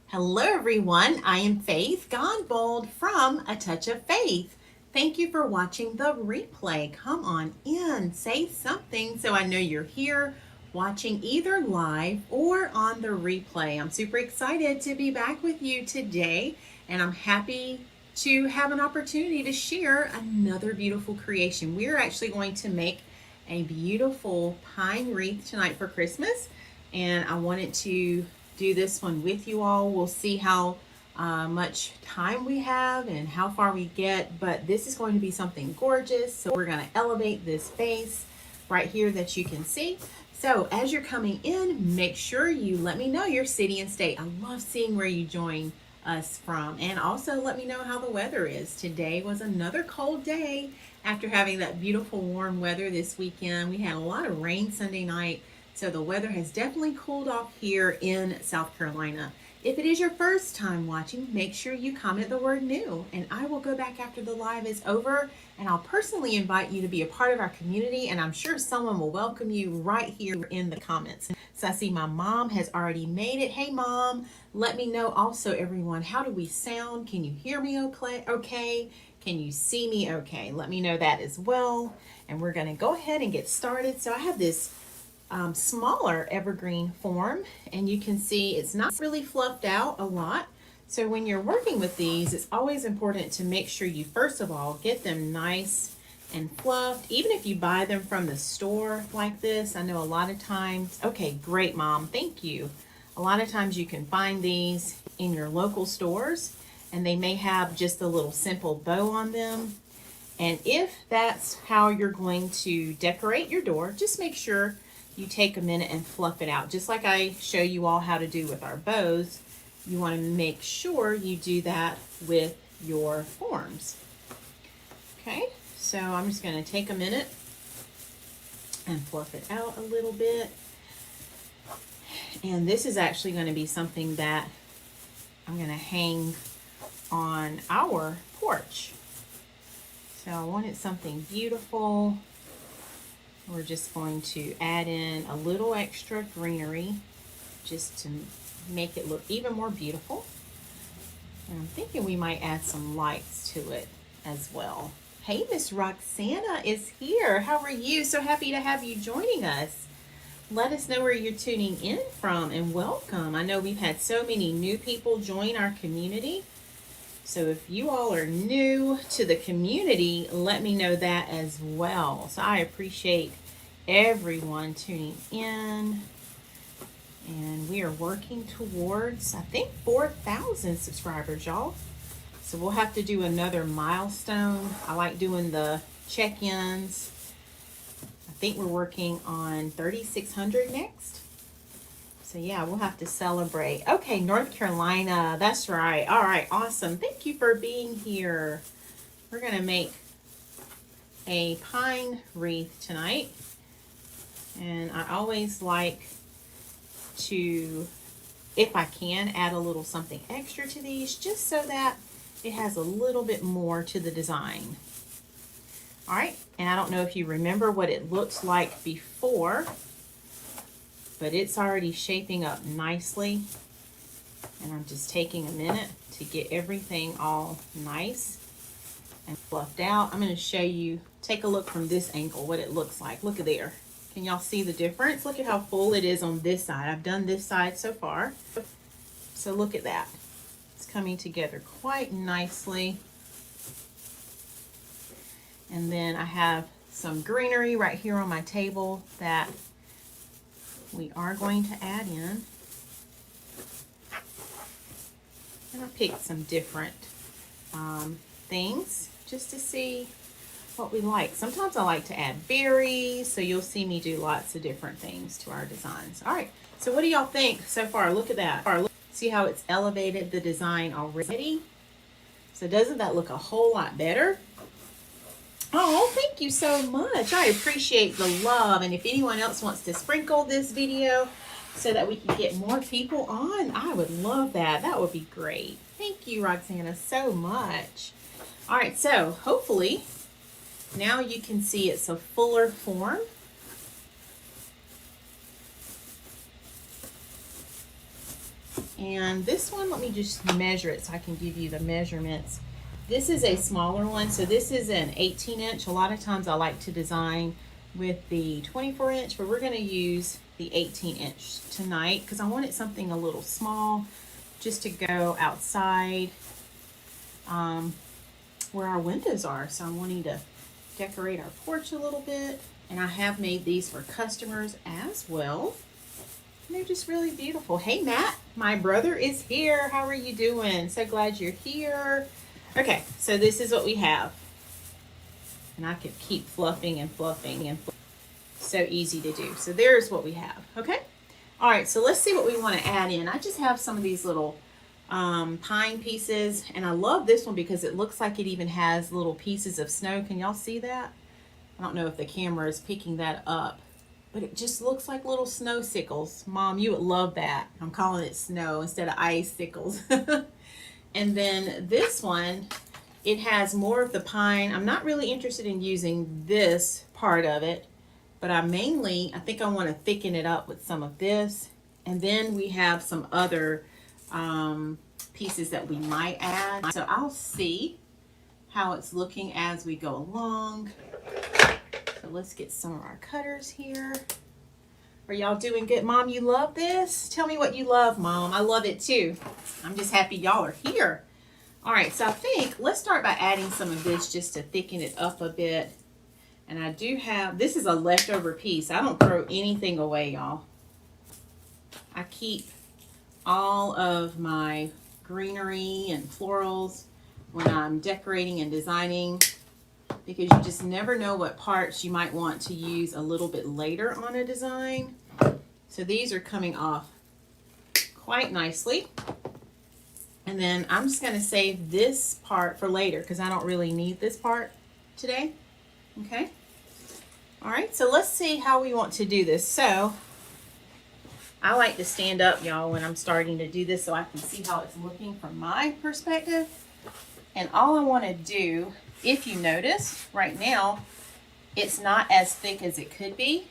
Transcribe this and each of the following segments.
Hello everyone, I am Faith, gone bold from A Touch of Faith. Thank you for watching the replay. Come on in, say something so I know you're here watching either live or on the replay. I'm super excited to be back with you today, and I'm happy to have an opportunity to share another beautiful creation. We're actually going to make a beautiful pine wreath tonight for Christmas, and I wanted to do this one with you all. We'll see how much time we have and how far we get, but this is going to be something gorgeous. So we're going to elevate this base right here that you can see. So as you're coming in, make sure you let me know your city and state. I love seeing where you join us from, and also let me know how the weather is. Today was another cold day after having that beautiful warm weather this weekend. We had a lot of rain Sunday night, so the weather has definitely cooled off here in South Carolina. If it is your first time watching, make sure you comment the word new, and I will go back after the live is over, and I'll personally invite you to be a part of our community, and I'm sure someone will welcome you right here in the comments. So I see my mom has already made it. Hey mom, let me know also everyone, how do we sound? Can you hear me okay? Can you see me okay? Let me know that as well. And we're gonna go ahead and get started. So I have this smaller evergreen form, and you can see it's not really fluffed out a lot. So when you're working with these, it's always important to make sure you first of all get them nice and fluffed, even if you buy them from the store like this. I know a lot of times, okay, great mom, thank you. A lot of times you can find these in your local stores, and they may have just a little simple bow on them. And if that's how you're going to decorate your door, just make sure you take a minute and fluff it out. Just like I show you all how to do with our bows, you want to make sure you do that with your forms. Okay, so I'm just going to take a minute and fluff it out a little bit. And this is actually going to be something that I'm going to hang on our porch. So I wanted something beautiful. We're just going to add in a little extra greenery just to make it look even more beautiful. And I'm thinking we might add some lights to it as well. Hey, Miss Roxana is here. How are you? So happy to have you joining us. Let us know where you're tuning in from, and welcome. I know we've had so many new people join our community. So if you all are new to the community, let me know that as well. So I appreciate everyone tuning in. And we are working towards, I think, 4,000 subscribers, y'all. So we'll have to do another milestone. I like doing the check-ins. I think we're working on 3,600 next. So yeah, we'll have to celebrate. Okay, North Carolina, that's right. All right, awesome. Thank you for being here. We're gonna make a pine wreath tonight. And I always like to, if I can, add a little something extra to these, just so that it has a little bit more to the design. All right, and I don't know if you remember what it looked like before, but it's already shaping up nicely. And I'm just taking a minute to get everything all nice and fluffed out. I'm going to show you, take a look from this angle, what it looks like. Look at there. Can y'all see the difference? Look at how full it is on this side. I've done this side so far. So look at that. It's coming together quite nicely. And then I have some greenery right here on my table that we are going to add in. And I picked some different things just to see what we like. Sometimes I like to add berries, so you'll see me do lots of different things to our designs. All right, so what do y'all think so far? Look at that. See how it's elevated the design already? So doesn't that look a whole lot better? Oh, thank you so much. I appreciate the love. And if anyone else wants to sprinkle this video so that we can get more people on, I would love that. That would be great. Thank you, Roxana, so much. All right, so hopefully now you can see it's a fuller form. And this one, let me just measure it so I can give you the measurements. This is a smaller one, so this is an 18-inch. A lot of times I like to design with the 24-inch, but we're going to use the 18-inch tonight because I wanted something a little small just to go outside where our windows are. So I'm wanting to decorate our porch a little bit, and I have made these for customers as well. And they're just really beautiful. Hey Matt, my brother is here. How are you doing? So glad you're here. Okay, so this is what we have. And I could keep fluffing and fluffing and fluffing. So easy to do. So there's what we have, okay? All right, so let's see what we want to add in. I just have some of these little pine pieces, and I love this one because it looks like it even has little pieces of snow. Can y'all see that? I don't know if the camera is picking that up, but it just looks like little snow sickles. Mom, you would love that. I'm calling it snow instead of icicles. And then this one, it has more of the pine. I'm not really interested in using this part of it, but I think I want to thicken it up with some of this. And then we have some other pieces that we might add. So I'll see how it's looking as we go along. So let's get some of our cutters here. Are y'all doing good? Mom, you love this? Tell me what you love, Mom. I love it too. I'm just happy y'all are here. All right, so I think let's start by adding some of this just to thicken it up a bit. And I do have, this is a leftover piece. I don't throw anything away, y'all. I keep all of my greenery and florals when I'm decorating and designing, because you just never know what parts you might want to use a little bit later on a design. So these are coming off quite nicely. And then I'm just going to save this part for later because I don't really need this part today. Okay. All right, so let's see how we want to do this. So I like to stand up, y'all, when I'm starting to do this so I can see how it's looking from my perspective. And all I want to do, if you notice, right now, it's not as thick as it could be.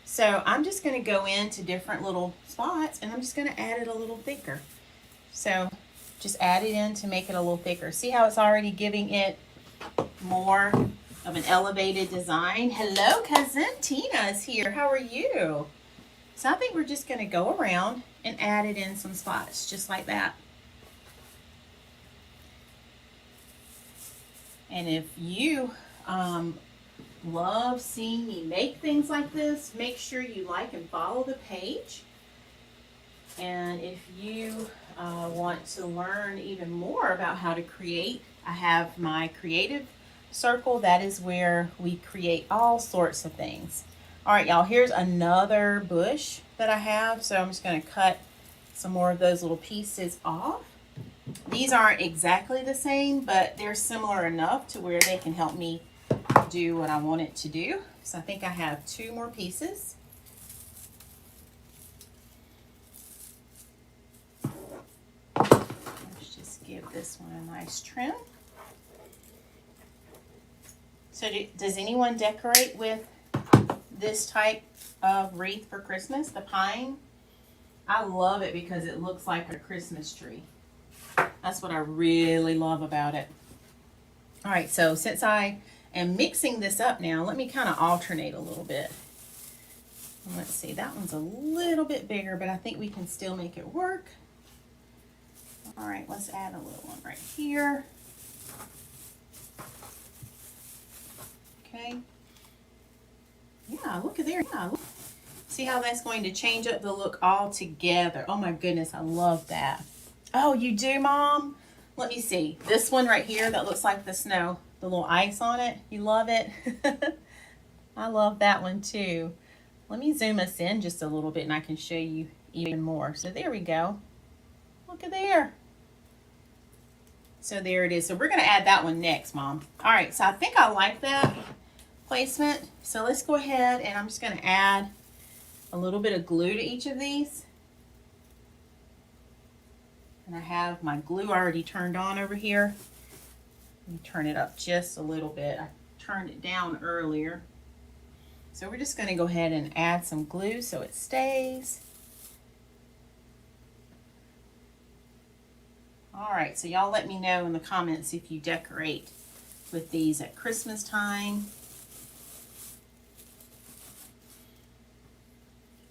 So I'm just going to go into different little spots and I'm just going to add it a little thicker. So just add it in to make it a little thicker. See how it's already giving it more of an elevated design? Hello, cousin Tina is here. How are you? So I think we're just going to go around and add it in some spots just like that. And if you love seeing me make things like this, make sure you like and follow the page. And if you want to learn even more about how to create, I have my creative circle. That is where we create all sorts of things. All right, y'all, here's another bush that I have. So I'm just going to cut some more of those little pieces off. These aren't exactly the same, but they're similar enough to where they can help me do what I want it to do. So I think I have 2 more pieces. Let's just give this one a nice trim. So does anyone decorate with this type of wreath for Christmas, the pine? I love it because it looks like a Christmas tree. That's what I really love about it. All right, so since I am mixing this up now, let me kind of alternate a little bit. Let's see, that one's a little bit bigger, but I think we can still make it work. All right, let's add a little one right here. Okay. Yeah, look at there. Yeah, look. See how that's going to change up the look altogether. Oh my goodness, I love that. Oh, you do, Mom? Let me see. This one right here that looks like the snow, the little ice on it. You love it? I love that one too. Let me zoom us in just a little bit and I can show you even more. So there we go. Look at there. So there it is. So we're going to add that one next, Mom. All right, so I think I like that placement. So let's go ahead and I'm just going to add a little bit of glue to each of these. And I have my glue already turned on over here. Let me turn it up just a little bit. I turned it down earlier. So we're just going to go ahead and add some glue so it stays. All right, so y'all let me know in the comments if you decorate with these at Christmas time.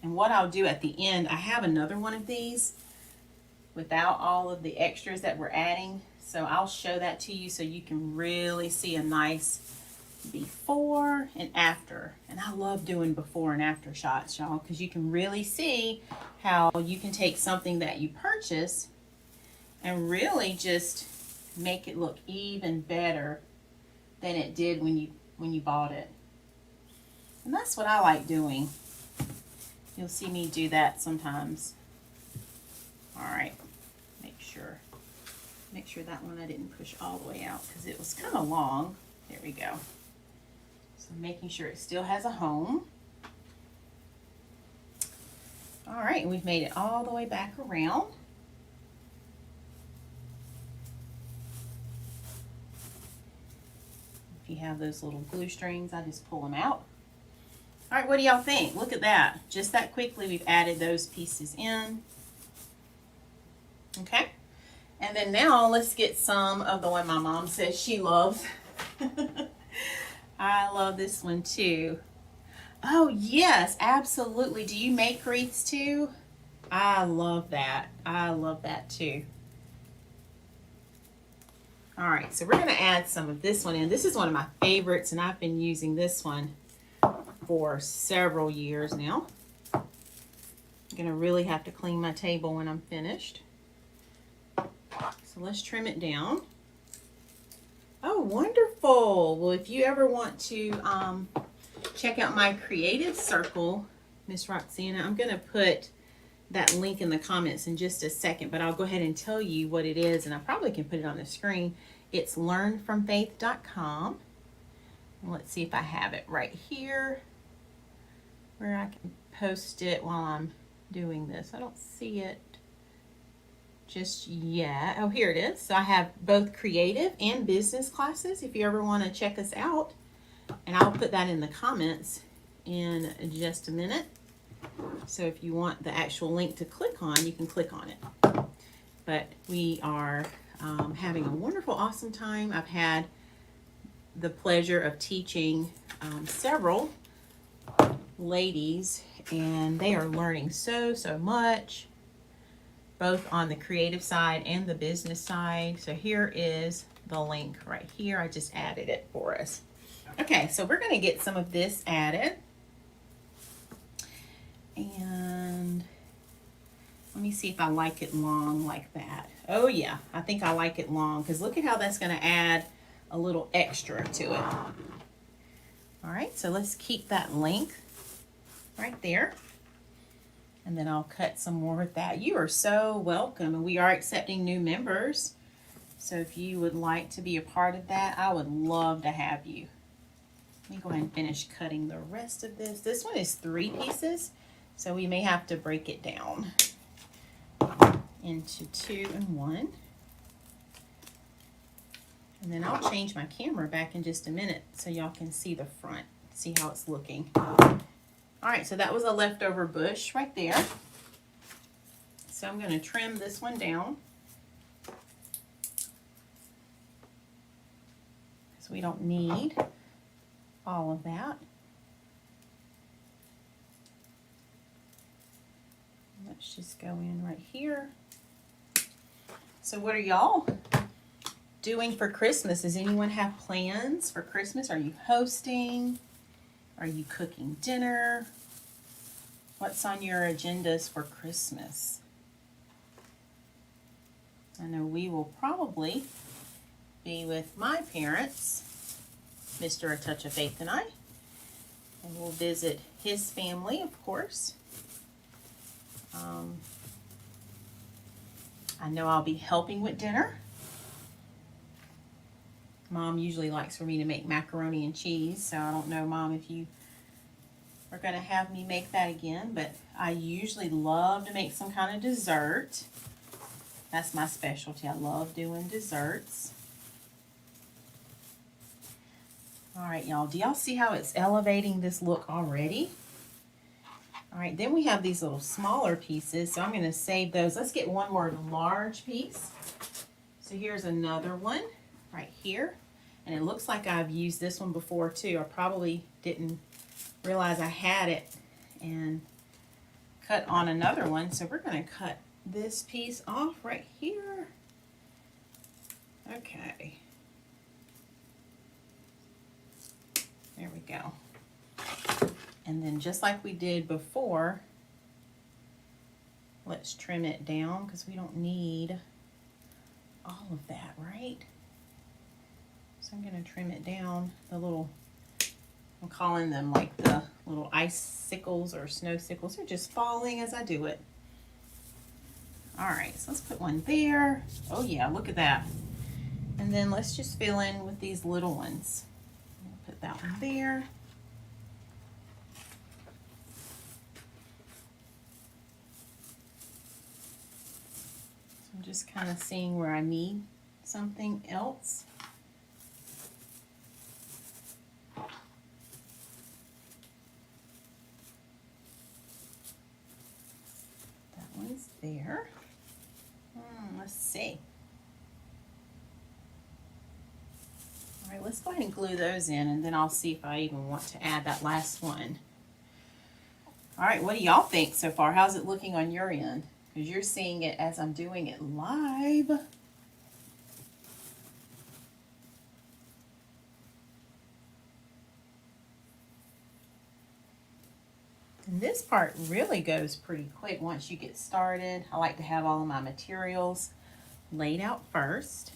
And what I'll do at the end, I have another one of these without all of the extras that we're adding. So I'll show that to you so you can really see a nice before and after. And I love doing before and after shots, y'all, because you can really see how you can take something that you purchase and really just make it look even better than it did when you bought it. And that's what I like doing. You'll see me do that sometimes. All right, make sure that one I didn't push all the way out because it was kind of long. There we go. So making sure it still has a home. All right, and we've made it all the way back around. If you have those little glue strings, I just pull them out. All right, what do y'all think? Look at that. Just that quickly, we've added those pieces in. Okay. And then now let's get some of the one my mom says she loves. I love this one too. Oh, yes, absolutely. Do you make wreaths too? I love that. I love that too. All right, so we're going to add some of this one in. This is one of my favorites, and I've been using this one for several years now. I'm going to really have to clean my table when I'm finished. So let's trim it down. Oh, wonderful. Well, if you ever want to check out my creative circle, Miss Roxana, I'm going to put that link in the comments in just a second, but I'll go ahead and tell you what it is, and I probably can put it on the screen. It's learnfromfaith.com. Let's see if I have it right here where I can post it while I'm doing this. I don't see it just yet. Oh, here it is. So I have both creative and business classes if you ever want to check us out. And I'll put that in the comments in just a minute. So if you want the actual link to click on, you can click on it. But we are having a wonderful, awesome time. I've had the pleasure of teaching several ladies, and they are learning so much, both on the creative side and the business side. So here is the link right here. I just added it for us. Okay, so we're going to get some of this added. And let me see if I like it long like that. Oh yeah, I think I like it long, because look at how that's going to add a little extra to it. All right, so let's keep that length right there. And then I'll cut some more with that. You are so welcome, and we are accepting new members. So if you would like to be a part of that, I would love to have you. Let me go ahead and finish cutting the rest of this. This one is 3 pieces, so we may have to break it down into 2 and 1. And then I'll change my camera back in just a minute so y'all can see the front, see how it's looking. All right, so that was a leftover bush right there. So I'm going to trim this one down, because we don't need all of that. Let's just go in right here. So what are y'all doing for Christmas? Does anyone have plans for Christmas? Are you hosting? Are you cooking dinner? What's on your agendas for Christmas? I know we will probably be with my parents, Mr. A Touch of Faith and I, and we'll visit his family, of course. I know I'll be helping with dinner. Mom usually likes for me to make macaroni and cheese, so I don't know, Mom, if you are going to have me make that again, but I usually love to make some kind of dessert. That's my specialty. I love doing desserts. All right, y'all. Do y'all see how it's elevating this look already? All right, then we have these little smaller pieces, so I'm going to save those. Let's get one more large piece. So here's another one right here. And it looks like I've used this one before too. I probably didn't realize I had it and cut on another one. So we're going to cut this piece off right here. Okay. There we go. And then just like we did before, let's trim it down because we don't need all of that, right? So I'm going to trim it down, the little, I'm calling them like the little icicles or snow sickles. They're just falling as I do it. All right, so let's put one there. Oh yeah, look at that. And then let's just fill in with these little ones. Put that one there. So I'm just kind of seeing where I need something else. There. Let's see. All right, let's go ahead and glue those in, and then I'll see if I even want to add that last one. All right, what do y'all think so far? How's it looking on your end? Because you're seeing it as I'm doing it live. And this part really goes pretty quick once you get started. I like to have all of my materials laid out first.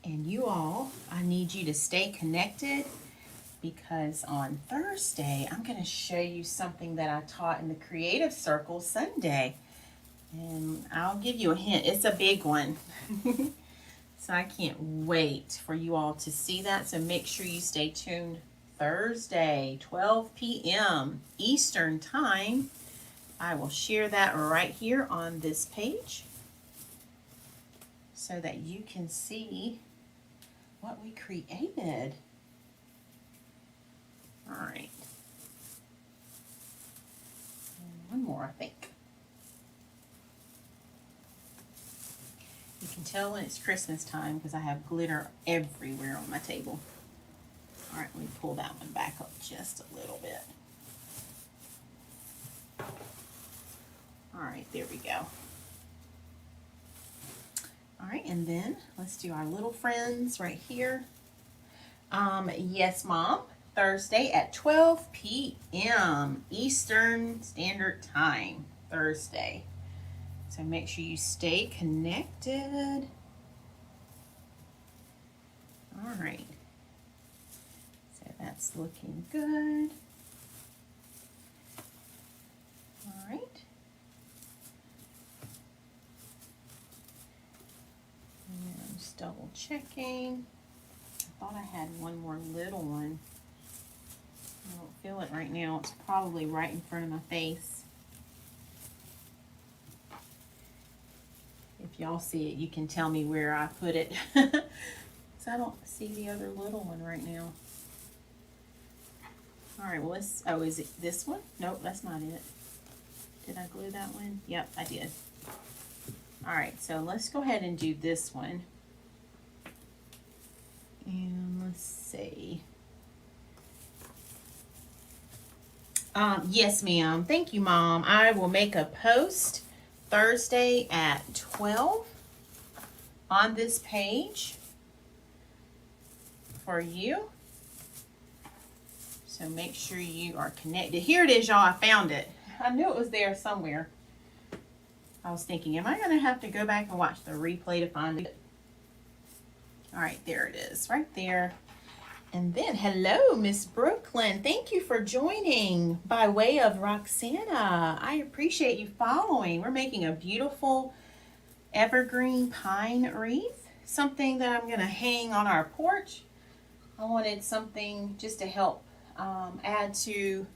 And you all, I need you to stay connected because on Thursday, I'm going to show you something that I taught in the Creative Circle Sunday. And I'll give you a hint. It's a big one. So I can't wait for you all to see that. So make sure you stay tuned Thursday, 12 p.m. Eastern Time. I will share that right here on this page so that you can see what we created. All right. And one more, I think. You can tell when it's Christmas time because I have glitter everywhere on my table. All right, let me pull that one back up just a little bit. All right, there we go. All right, and then let's do our little friends right here. Yes, Mom, Thursday at 12 p.m. Eastern Standard Time, Thursday. So make sure you stay connected. All right. So that's looking good. All right. And I'm just double checking. I thought I had one more little one. I don't feel it right now. It's probably right in front of my face. If y'all see it, you can tell me where I put it. So I don't see the other little one right now. All right, well, let's, oh, is it this one? Nope, that's not it. Did I glue that one? Yep, I did. All right, so let's go ahead and do this one. And let's see. Yes, ma'am. Thank you, Mom. I will make a post Thursday at 12 on this page for you. So make sure you are connected. Here it is, y'all. I found it. I knew it was there somewhere. I was thinking, am I going to have to go back and watch the replay to find it? All right, there it is, right there. And then, hello, Miss Brooklyn. Thank you for joining by way of Roxana. I appreciate you following. We're making a beautiful evergreen pine wreath, something that I'm going to hang on our porch. I wanted something just to help add to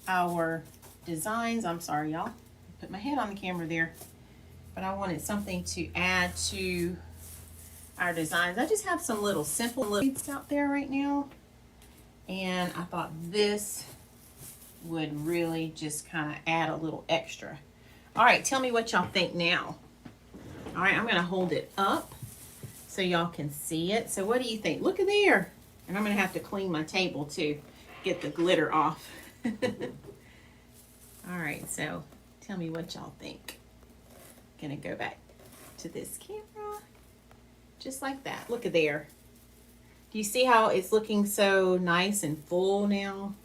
our designs. I'm sorry, y'all. Put my head on the camera there. But I wanted something to add to our designs. I just have some little simple wreaths out there right now, and I thought this would really just kind of add a little extra. All right, tell me what y'all think now. All right, I'm gonna hold it up so y'all can see it. So what do you think? Look at there. And I'm gonna have to clean my table too, get the glitter off. All right, so tell me what y'all think. Gonna go back to this camera, just like that. Look at there. Do you see how it's looking so nice and full now?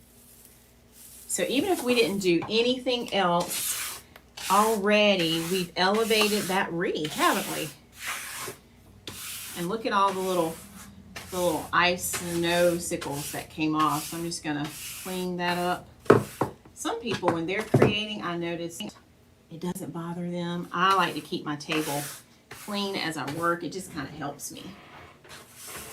So even if we didn't do anything else, already we've elevated that wreath, haven't we? And look at all the little ice snow sickles that came off. So I'm just gonna clean that up. Some people, when they're creating, I noticed it doesn't bother them. I like to keep my table clean as I work. It just kind of helps me.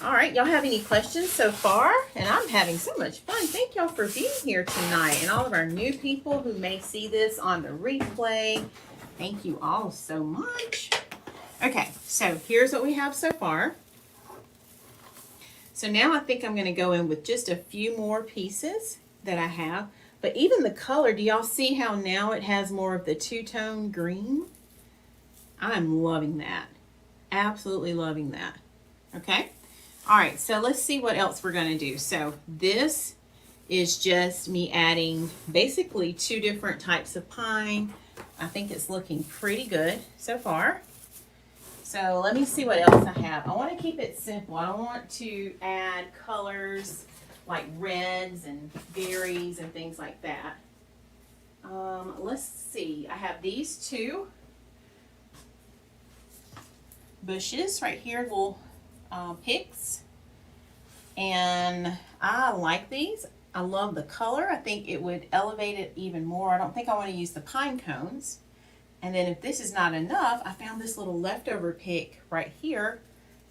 All right, y'all have any questions so far? And I'm having so much fun. Thank y'all for being here tonight. And all of our new people who may see this on the replay, thank you all so much. Okay, so here's what we have so far. So now I think I'm gonna go in with just a few more pieces that I have. But even the color, do y'all see how now it has more of the two-tone green? I'm loving that. Absolutely loving that. Okay. All right, so let's see what else we're gonna do. So this is just me adding basically 2 different types of pine. I think it's looking pretty good so far. So let me see what else I have. I wanna keep it simple. I don't want to add colors like reds and berries and things like that. Let's see, I have these 2 bushes right here, little picks, and I like these. I love the color. I think it would elevate it even more. I don't think I want to use the pine cones. And then if this is not enough, I found this little leftover pick right here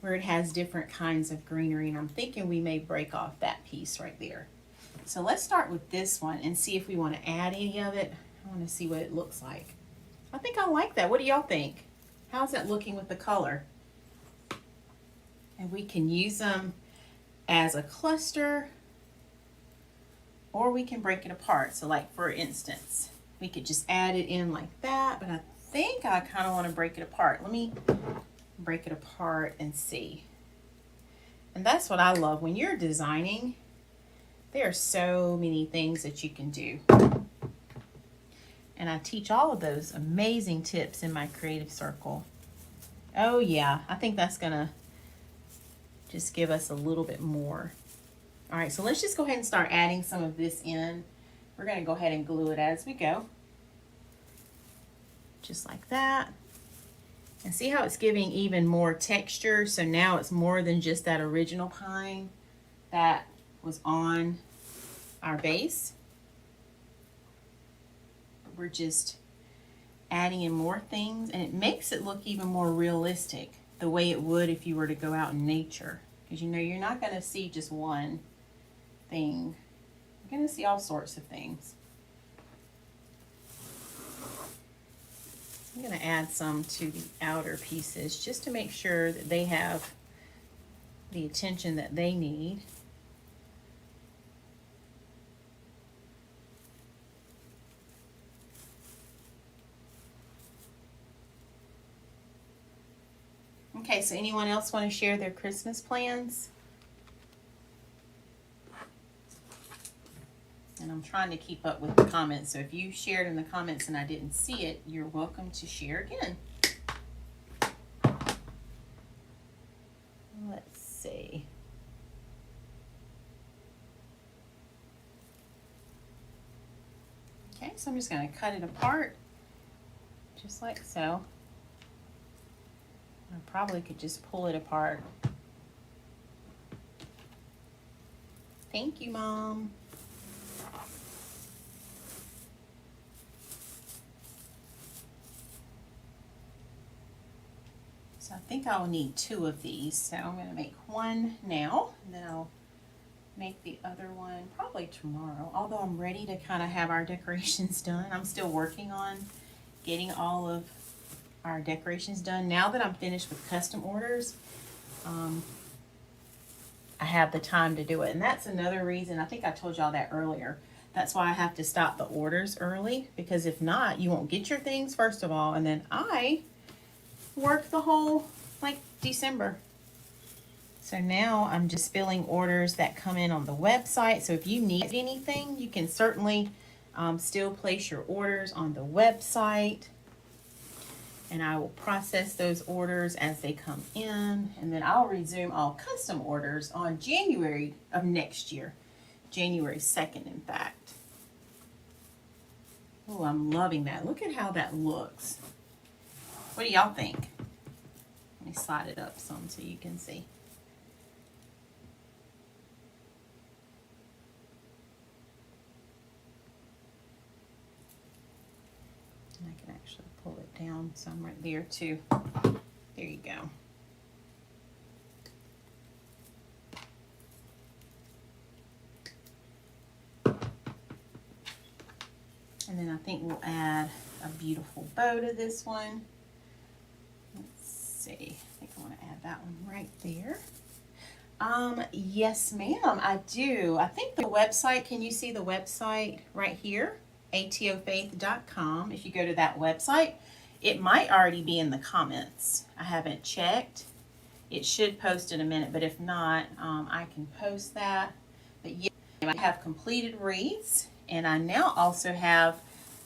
where it has different kinds of greenery, and I'm thinking we may break off that piece right there. So let's start with this one and see if we want to add any of it. I want to see what it looks like. I think I like that. What do y'all think? How's that looking with the color? And we can use them as a cluster, or we can break it apart. So like for instance, we could just add it in like that, but I think I kind of want to break it apart. Let me break it apart and see. And that's what I love. When you're designing, there are so many things that you can do. And I teach all of those amazing tips in my creative circle. Oh yeah, I think that's gonna just give us a little bit more. All right, so let's just go ahead and start adding some of this in. We're gonna go ahead and glue it as we go. Just like that. And see how it's giving even more texture? So now it's more than just that original pine that was on our base. We're just adding in more things, and it makes it look even more realistic, the way it would if you were to go out in nature. Because you know, you're not going to see just one thing. You're going to see all sorts of things. I'm going to add some to the outer pieces just to make sure that they have the attention that they need. Okay, so anyone else want to share their Christmas plans? And I'm trying to keep up with the comments, so if you shared in the comments and I didn't see it, you're welcome to share again. Let's see. Okay, so I'm just going to cut it apart, just like so. I probably could just pull it apart. Thank you, Mom. So I think I'll need 2 of these. So I'm going to make one now, and then I'll make the other one probably tomorrow. Although I'm ready to kind of have our decorations done. I'm still working on getting all of our decorations done. Now that I'm finished with custom orders, I have the time to do it. And that's another reason, I think I told y'all that earlier, That's why I have to stop the orders early, because if not, you won't get your things first of all, and then I work the whole like December. So now I'm just filling orders that come in on the website. So if you need anything, you can certainly still place your orders on the website, and I will process those orders as they come in, and then I'll resume all custom orders on January of next year, January 2nd, in fact. Oh, I'm loving that. Look at how that looks. What do y'all think? Let me slide it up some so you can see. And I can actually pull it down some right there too. There you go. And then I think we'll add a beautiful bow to this one. Let's see. I think I want to add that one right there. Yes, ma'am, I do. I think the website, can you see the website right here? atofaith.com. If you go to that website, it might already be in the comments. I haven't checked. It should post in a minute, but if not, I can post that. But yeah, I have completed wreaths, and I now also have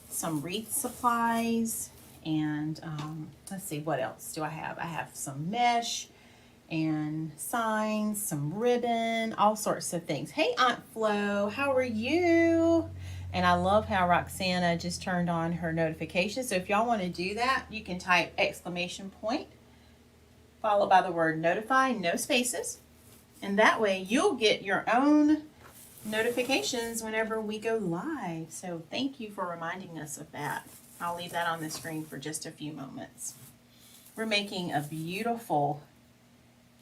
some wreath supplies, and let's see, what else do I have? I have some mesh and signs, some ribbon, all sorts of things. Hey, Aunt Flo, how are you? And I love how Roxana just turned on her notifications. So if y'all want to do that, you can type exclamation point followed by the word notify, no spaces. And that way you'll get your own notifications whenever we go live. So thank you for reminding us of that. I'll leave that on the screen for just a few moments. We're making a beautiful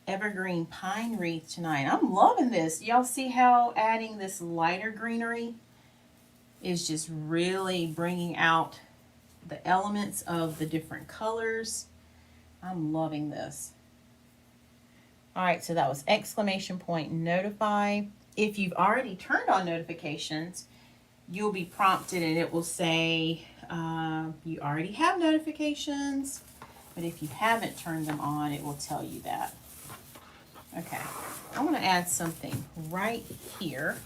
evergreen pine wreath tonight. I'm loving this. Y'all see how adding this lighter greenery is just really bringing out the elements of the different colors. I'm loving this. All right, so that was exclamation point notify. If you've already turned on notifications, you'll be prompted and it will say you already have notifications, but if you haven't turned them on, it will tell you that. Okay, I want to add something right here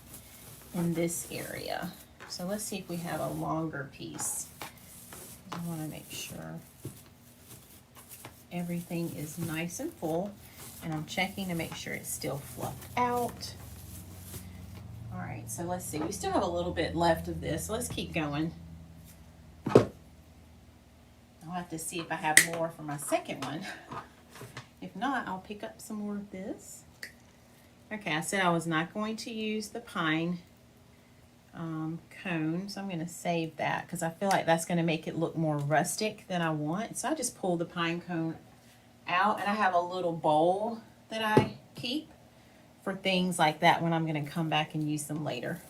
in this area. So let's see if we have a longer piece. I want to make sure everything is nice and full, and I'm checking to make sure it's still fluffed out. All right, so let's see. We still have a little bit left of this. So let's keep going. I'll have to see if I have more for my second one. If not, I'll pick up some more of this. Okay, I said I was not going to use the pine cone, so I'm going to save that because I feel like that's going to make it look more rustic than I want. So I just pull the pine cone out, and I have a little bowl that I keep for things like that when I'm going to come back and use them later.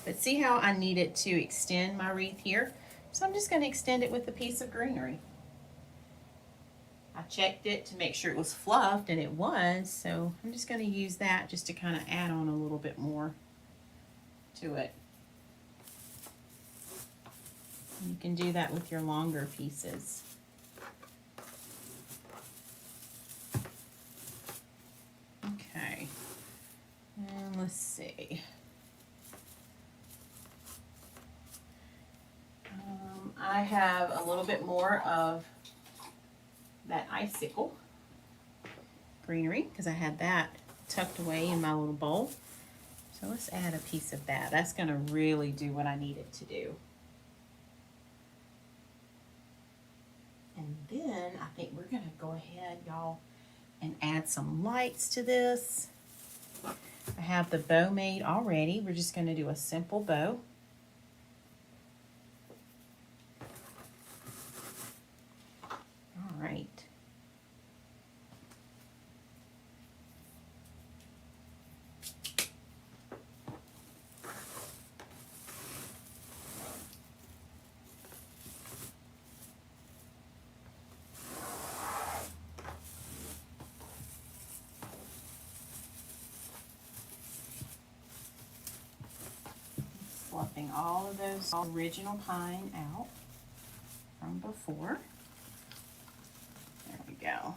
But see how I need it to extend my wreath here? So I'm just going to extend it with a piece of greenery. I checked it to make sure it was fluffed, and it was, so I'm just going to use that just to kind of add on a little bit more to it. You can do that with your longer pieces. Okay, and let's see. I have a little bit more of that icicle greenery because I had that tucked away in my little bowl. So let's add a piece of that. That's going to really do what I need it to do. And then I think we're going to go ahead, y'all, and add some lights to this. I have the bow made already. We're just going to do a simple bow. All right. Fluff popping all of those original pine out from before. There we go.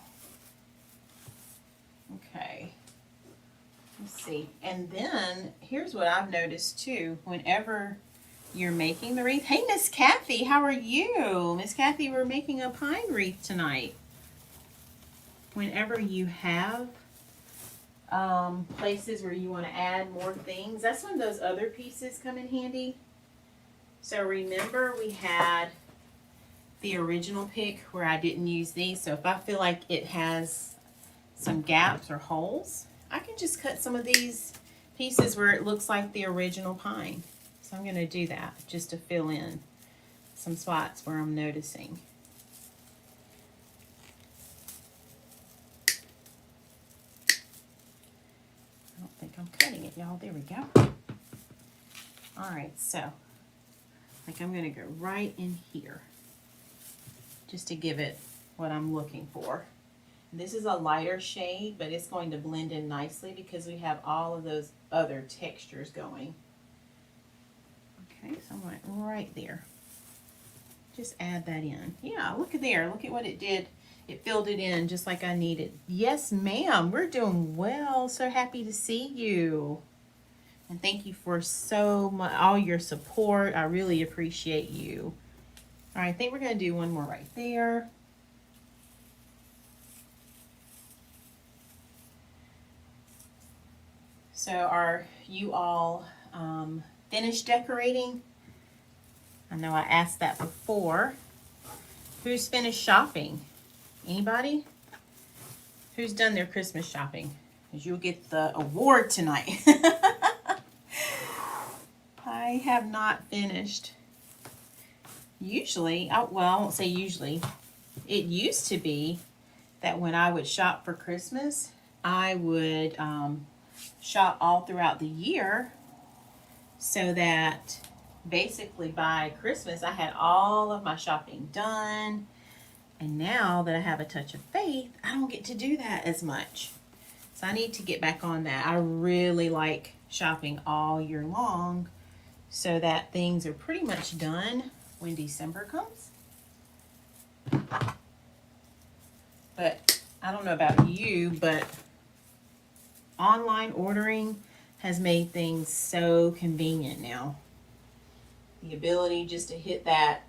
Okay. Let's see. And then here's what I've noticed too. Whenever you're making the wreath. Hey, Miss Kathy, how are you? Miss Kathy, we're making a pine wreath tonight. Whenever you have places where you want to add more things, that's when those other pieces come in handy. So remember we had the original pick where I didn't use these. So if I feel like it has some gaps or holes, I can just cut some of these pieces where it looks like the original pine. So I'm going to do that just to fill in some spots where I'm noticing. I don't think I'm cutting it, y'all. There we go. All right, so like I'm going to go right in here just to give it what I'm looking for. This is a lighter shade, but it's going to blend in nicely because we have all of those other textures going. Okay, so I'm going right there. Just add that in. Yeah, look at there. Look at what it did. It filled it in just like I needed. Yes, ma'am. We're doing well. So happy to see you. And thank you for so much, all your support. I really appreciate you. All right, I think we're going to do one more right there. So are you all finished decorating? I know I asked that before. Who's finished shopping? Anybody? Who's done their Christmas shopping? Because you'll get the award tonight. I have not finished. Usually, well, I won't say usually. It used to be that when I would shop for Christmas, I would shop all throughout the year so that basically by Christmas I had all of my shopping done. And now that I have a touch of faith, I don't get to do that as much. So I need to get back on that. I really like shopping all year long so that things are pretty much done when December comes. But I don't know about you, but online ordering has made things so convenient now. The ability just to hit that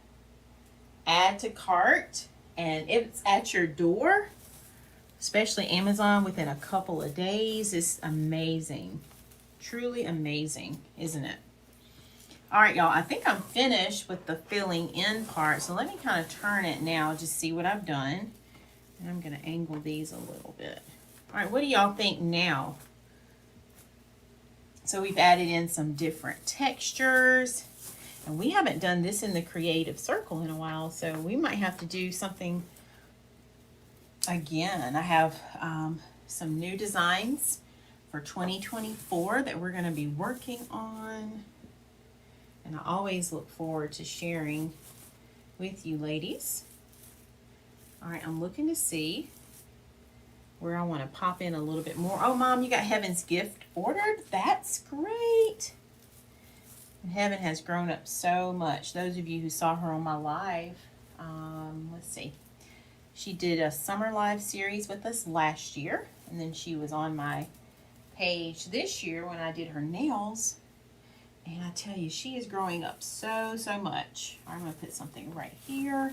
add to cart and it's at your door, especially Amazon, within a couple of days is amazing. Truly amazing, isn't it? All right, y'all, I think I'm finished with the filling in part. So let me kind of turn it now, just see what I've done. And I'm going to angle these a little bit. All right, what do y'all think now? So we've added in some different textures. And we haven't done this in the creative circle in a while, so we might have to do something again. I have some new designs for 2024 that we're going to be working on. And I always look forward to sharing with you ladies. All right, I'm looking to see where I want to pop in a little bit more. Oh, Mom, you got Heaven's Gift ordered? That's great. And Heaven has grown up so much. Those of you who saw her on my live, let's see. She did a summer live series with us last year. And then she was on my page this year when I did her nails. And I tell you, she is growing up so, so much. I'm going to put something right here.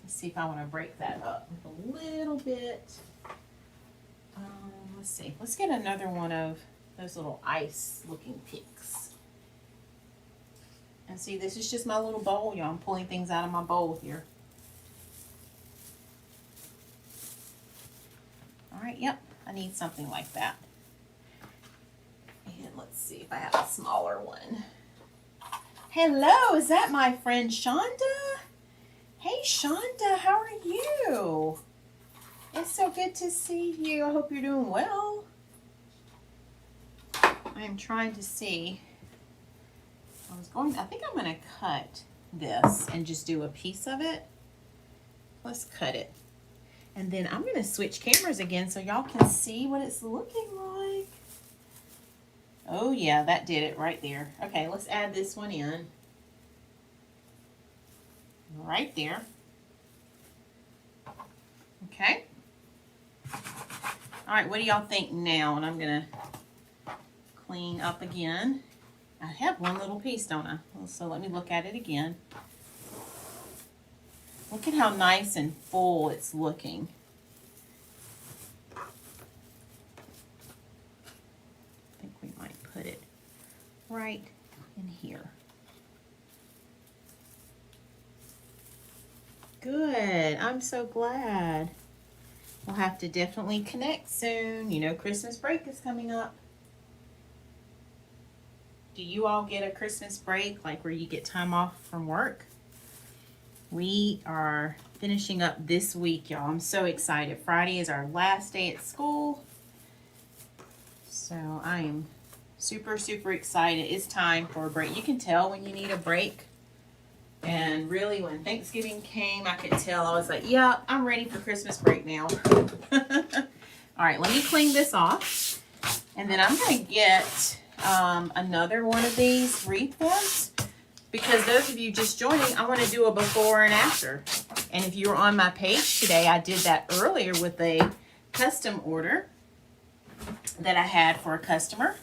Let's see if I want to break that up with a little bit. Let's see. Let's get another one of those little ice looking picks. And see, this is just my little bowl, y'all. I'm pulling things out of my bowl here. All right, yep. I need something like that. And let's see if I have a smaller one. Hello, is that my friend Shonda? Hey Shonda, how are you? It's so good to see you. I hope you're doing well. I am trying to see. I think I'm going to cut this and just do a piece of it. Let's cut it. And then I'm going to switch cameras again so y'all can see what it's looking like. Oh yeah, that did it right there. Okay, let's add this one in. Right there. Okay. All right, what do y'all think now? And I'm gonna clean up again. I have one little piece, don't I? So let me look at it again. Look at how nice and full it's looking. I think we might put it right in here. Good. I'm so glad. We'll have to definitely connect soon. You know, Christmas break is coming up. Do you all get a Christmas break, like where you get time off from work? We are finishing up this week, y'all. I'm so excited. Friday is our last day at school. So I am super, super excited. It's time for a break. You can tell when you need a break. And really, when Thanksgiving came, I could tell. I was like, yeah, I'm ready for Christmas break now. All right, let me clean this off. And then I'm going to get another one of these wreath ones. Because those of you just joining, I want to do a before and after. And if you were on my page today, I did that earlier with a custom order that I had for a customer.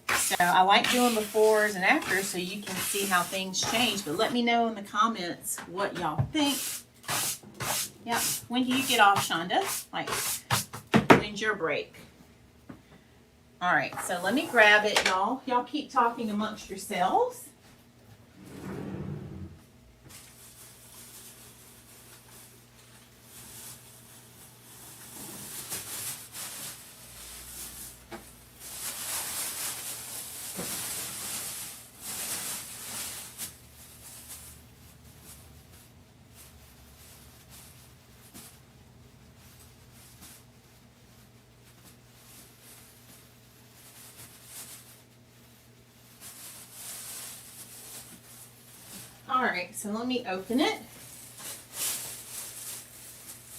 So I like doing befores and afters so you can see how things change. But let me know in the comments what y'all think. Yeah, when do you get off, Shonda? Like, when's your break? All right, so let me grab it, y'all. Y'all keep talking amongst yourselves. All right, so let me open it.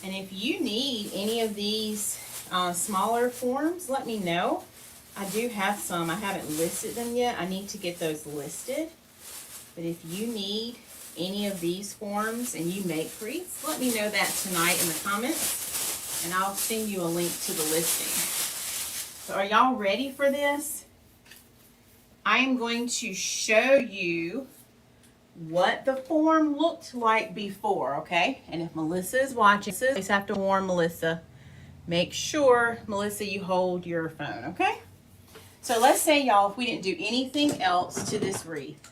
And if you need any of these smaller forms, let me know. I do have some. I haven't listed them yet. I need to get those listed. But if you need any of these forms and you make wreaths, let me know that tonight in the comments. And I'll send you a link to the listing. So are y'all ready for this? I am going to show you what the form looked like before, okay? And if Melissa is watching, I just have to warn Melissa, make sure, Melissa, you hold your phone, okay? So let's say, y'all, if we didn't do anything else to this wreath.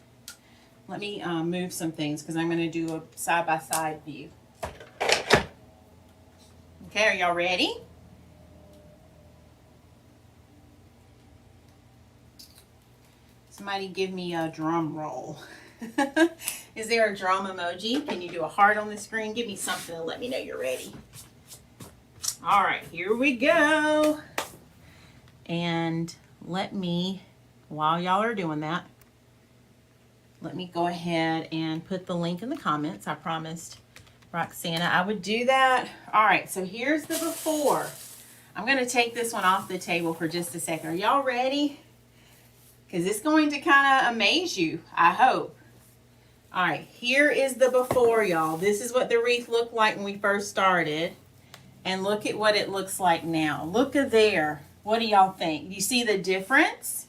Let me move some things because I'm going to do a side-by-side view. Okay, are y'all ready? Somebody give me a drum roll. Is there a drum emoji? Can you do a heart on the screen? Give me something and let me know you're ready. All right, here we go. And let me, while y'all are doing that, let me go ahead and put the link in the comments. I promised Roxana I would do that. All right, so here's the before. I'm going to take this one off the table for just a second. Are y'all ready? Because it's going to kind of amaze you, I hope. All right, here is the before, y'all. This is what the wreath looked like when we first started. And look at what it looks like now. Look at there. What do y'all think? You see the difference?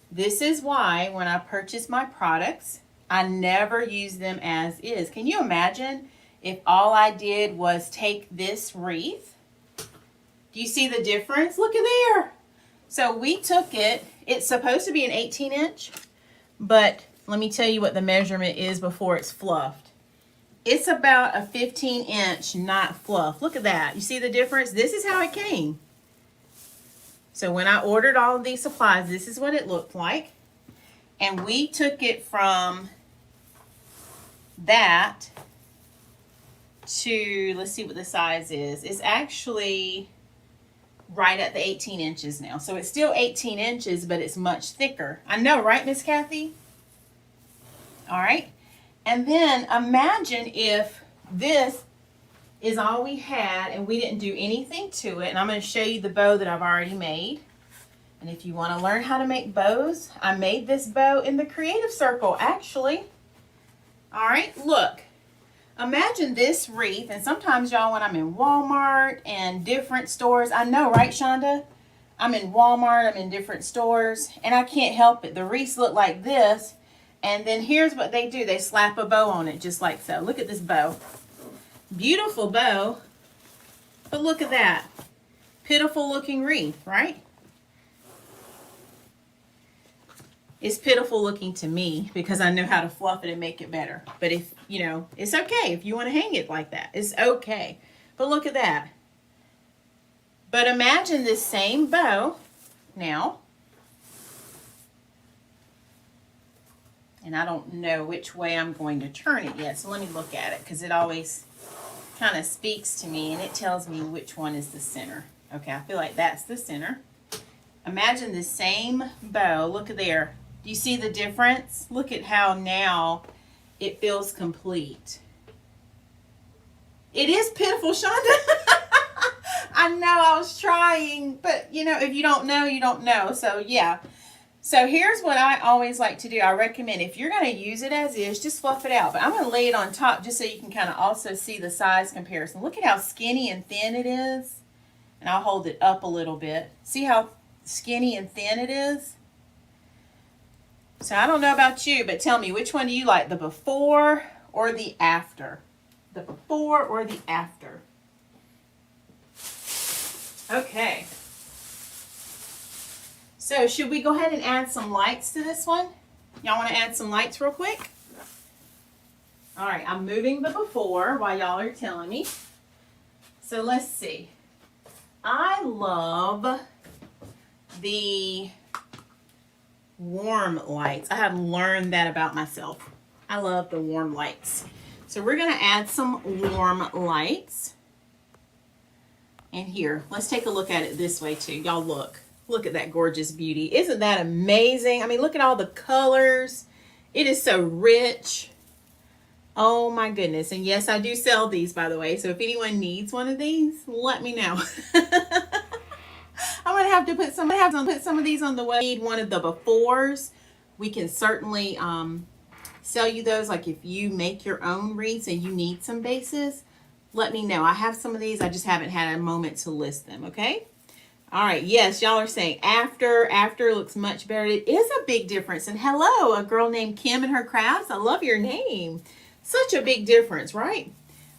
This is why when I purchase my products, I never use them as is. Can you imagine if all I did was take this wreath? Do you see the difference? Look at there. So we took it. It's supposed to be an 18-inch, but let me tell you what the measurement is before it's fluffed. It's about a 15-inch, not fluff. Look at that. You see the difference? This is how it came. So when I ordered all of these supplies, this is what it looked like. And we took it from that to, let's see what the size is. It's actually right at the 18 inches now. So it's still 18 inches, but it's much thicker. I know, right, Miss Kathy? All right. And then imagine if this is all we had and we didn't do anything to it. And I'm going to show you the bow that I've already made. And if you want to learn how to make bows, I made this bow in the Creative Circle, actually. All right, look. Imagine this wreath, and sometimes, y'all, when I'm in Walmart and different stores, I know, right, Shonda? I'm in Walmart, I'm in different stores, and I can't help it. The wreaths look like this, and then here's what they do. They slap a bow on it, just like so. Look at this bow. Beautiful bow, but look at that. Pitiful looking wreath, right? It's pitiful looking to me because I know how to fluff it and make it better. But if, you know, it's okay if you want to hang it like that. It's okay. But look at that. But imagine this same bow now. And I don't know which way I'm going to turn it yet. So let me look at it because it always kind of speaks to me and it tells me which one is the center. Okay, I feel like that's the center. Imagine the same bow. Look at there. Do you see the difference? Look at how now it feels complete. It is pitiful, Shonda. I know I was trying, but you know, if you don't know, you don't know. So yeah. So here's what I always like to do. I recommend if you're going to use it as is, just fluff it out. But I'm going to lay it on top just so you can kind of also see the size comparison. Look at how skinny and thin it is. And I'll hold it up a little bit. See how skinny and thin it is? So I don't know about you, but tell me, which one do you like, the before or the after? The before or the after? Okay. So should we go ahead and add some lights to this one? Y'all want to add some lights real quick? All right, I'm moving the before while y'all are telling me. So let's see. I love the warm lights. I have learned that about myself. I love the warm lights. So we're going to add some warm lights. And here, let's take a look at it this way too. Y'all look. Look at that gorgeous beauty. Isn't that amazing? I mean, look at all the colors. It is so rich. Oh my goodness. And yes, I do sell these, by the way. So if anyone needs one of these, let me know. I'm gonna have to put some of these on the web. Need one of the befores. We can certainly sell you those. Like if you make your own wreaths and you need some bases, let me know. I have some of these. I just haven't had a moment to list them. Okay. All right. Yes, y'all are saying after looks much better. It is a big difference. And hello, a girl named Kim and her crafts. I love your name. Such a big difference, right?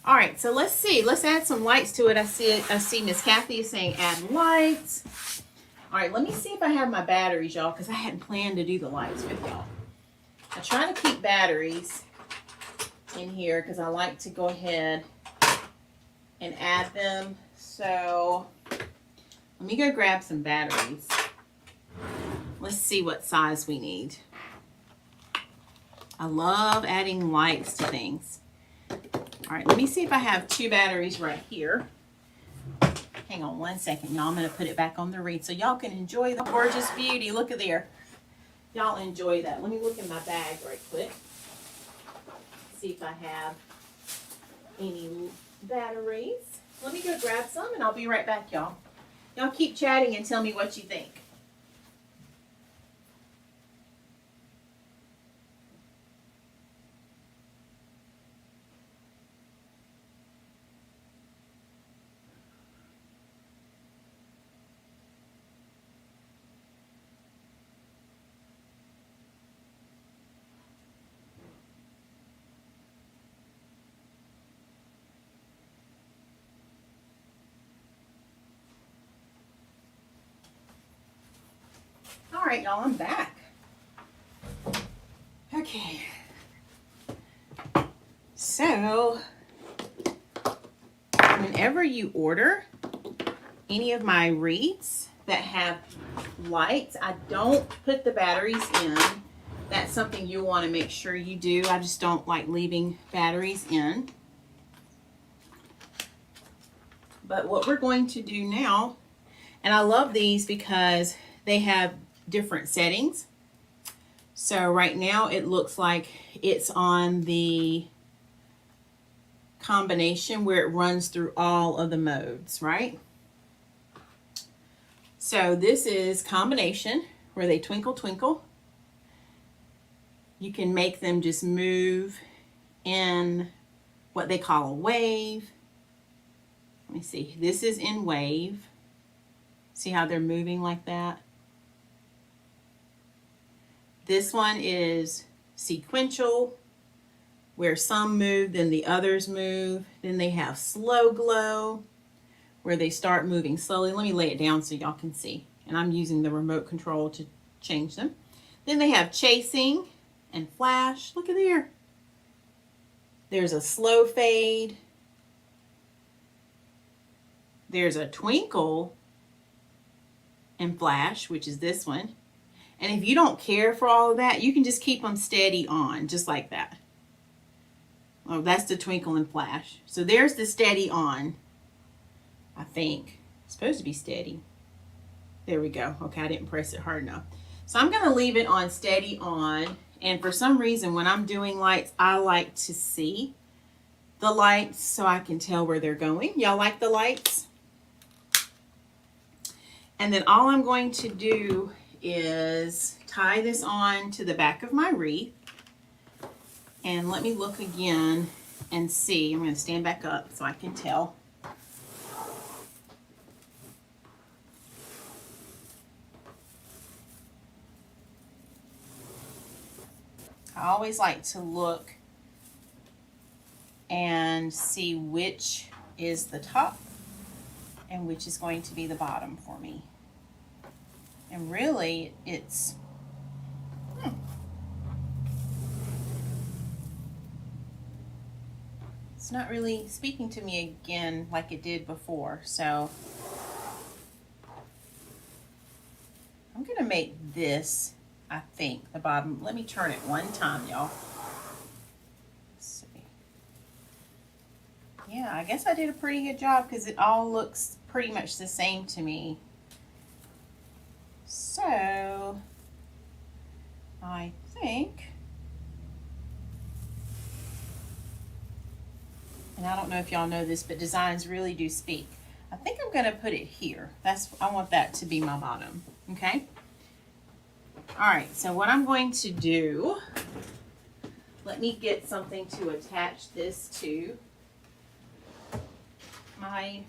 All right, so let's see. Let's add some lights to it. I see Miss Kathy is saying add lights. All right, let me see if I have my batteries, y'all, because I hadn't planned to do the lights with y'all. I try to keep batteries in here because I like to go ahead and add them. So let me go grab some batteries. Let's see what size we need. I love adding lights to things. All right, let me see if I have 2 batteries right here. Hang on one second, y'all. I'm going to put it back on the wreath so y'all can enjoy the gorgeous beauty. Look at there. Y'all enjoy that. Let me look in my bag right quick. See if I have any batteries. Let me go grab some and I'll be right back, y'all. Y'all keep chatting and tell me what you think. All right, y'all, I'm back. Okay. So, whenever you order any of my wreaths that have lights, I don't put the batteries in. That's something you want to make sure you do. I just don't like leaving batteries in. But what we're going to do now, and I love these because they have different settings. So right now it looks like it's on the combination where it runs through all of the modes, right? So this is combination where they twinkle, twinkle. You can make them just move in what they call a wave. Let me see. This is in wave. See how they're moving like that? This one is sequential, where some move, then the others move. Then they have slow glow, where they start moving slowly. Let me lay it down so y'all can see. And I'm using the remote control to change them. Then they have chasing and flash. Look at there. There's a slow fade. There's a twinkle and flash, which is this one. And if you don't care for all of that, you can just keep them steady on, just like that. Oh, that's the twinkle and flash. So there's the steady on, I think. It's supposed to be steady. There we go. Okay, I didn't press it hard enough. So I'm going to leave it on steady on. And for some reason, when I'm doing lights, I like to see the lights so I can tell where they're going. Y'all like the lights? And then all I'm going to do is tie this on to the back of my wreath. And let me look again and see. I'm going to stand back up so I can tell. I always like to look and see which is the top and which is going to be the bottom for me. And really, it's it's not really speaking to me again like it did before. So I'm going to make this, I think, the bottom. Let me turn it one time, y'all. Let's see. Yeah, I guess I did a pretty good job because it all looks pretty much the same to me. So I think, and I don't know if y'all know this, but designs really do speak. I think I'm going to put it here. I want that to be my bottom. Okay. All right. So what I'm going to do, let me get something to attach this to my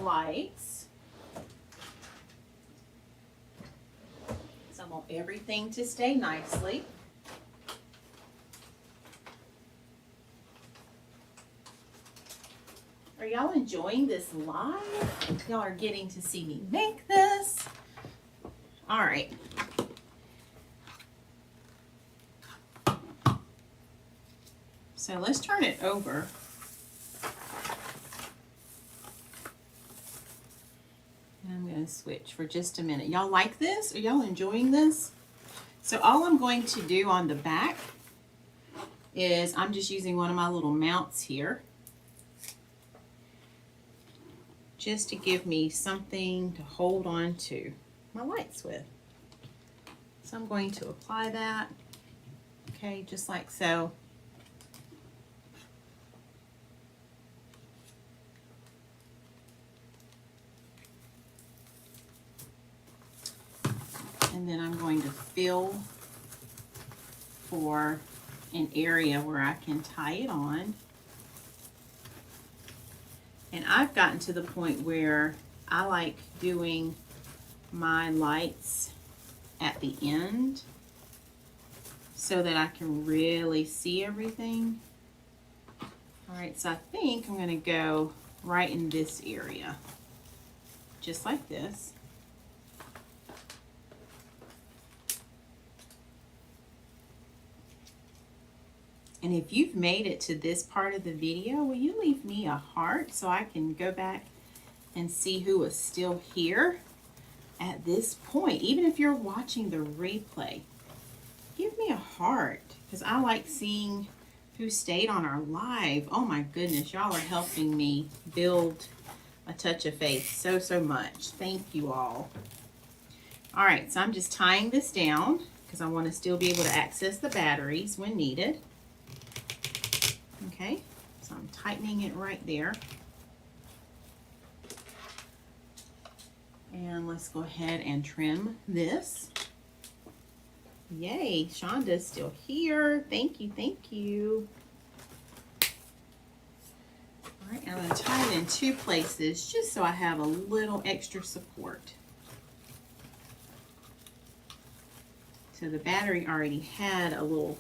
lights. So I want everything to stay nicely. Are y'all enjoying this live? Y'all are getting to see me make this. All right. So let's turn it over. And I'm going to switch for just a minute. Y'all like this? Are y'all enjoying this? So all I'm going to do on the back is I'm just using one of my little mounts here, just to give me something to hold on to my lights with. So I'm going to apply that, okay, just like so. And then I'm going to fill for an area where I can tie it on. And I've gotten to the point where I like doing my lights at the end so that I can really see everything. All right, so I think I'm going to go right in this area, just like this. And if you've made it to this part of the video, will you leave me a heart so I can go back and see who is still here at this point? Even if you're watching the replay, give me a heart because I like seeing who stayed on our live. Oh my goodness, y'all are helping me build a touch of faith so much. Thank you all. All right, so I'm just tying this down because I want to still be able to access the batteries when needed. Okay, so I'm tightening it right there. And let's go ahead and trim this. Yay, Shonda's still here. Thank you, thank you. All right, I'm going to tie it in 2 places just so I have a little extra support. So the battery already had a little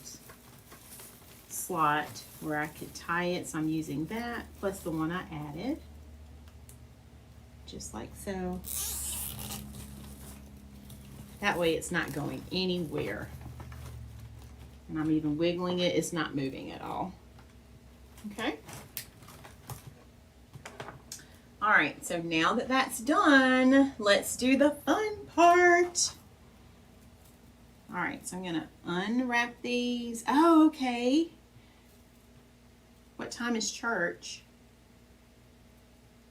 slot where I could tie it, so I'm using that plus the one I added, just like so. That way it's not going anywhere. And I'm even wiggling it, it's not moving at all. Okay. All right, so now that that's done, let's do the fun part. All right, so I'm gonna unwrap these. Oh, okay. What time is church?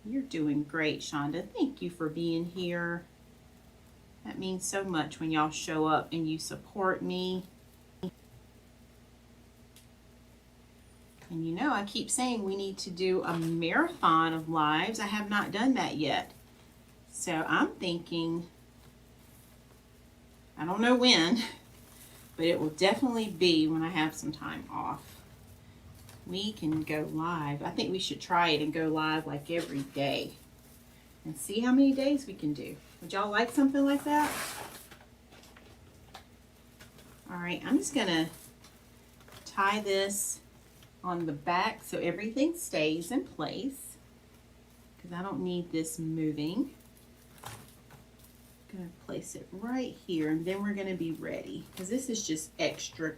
You're doing great, Shonda. Thank you for being here. That means so much when y'all show up and you support me. And you know, I keep saying we need to do a marathon of lives. I have not done that yet. So I'm thinking, I don't know when, but it will definitely be when I have some time off. We can go live. I think we should try it and go live like every day and see how many days we can do. Would y'all like something like that? All right, I'm just gonna tie this on the back so everything stays in place because I don't need this moving. I'm gonna place it right here and then we're gonna be ready because this is just extra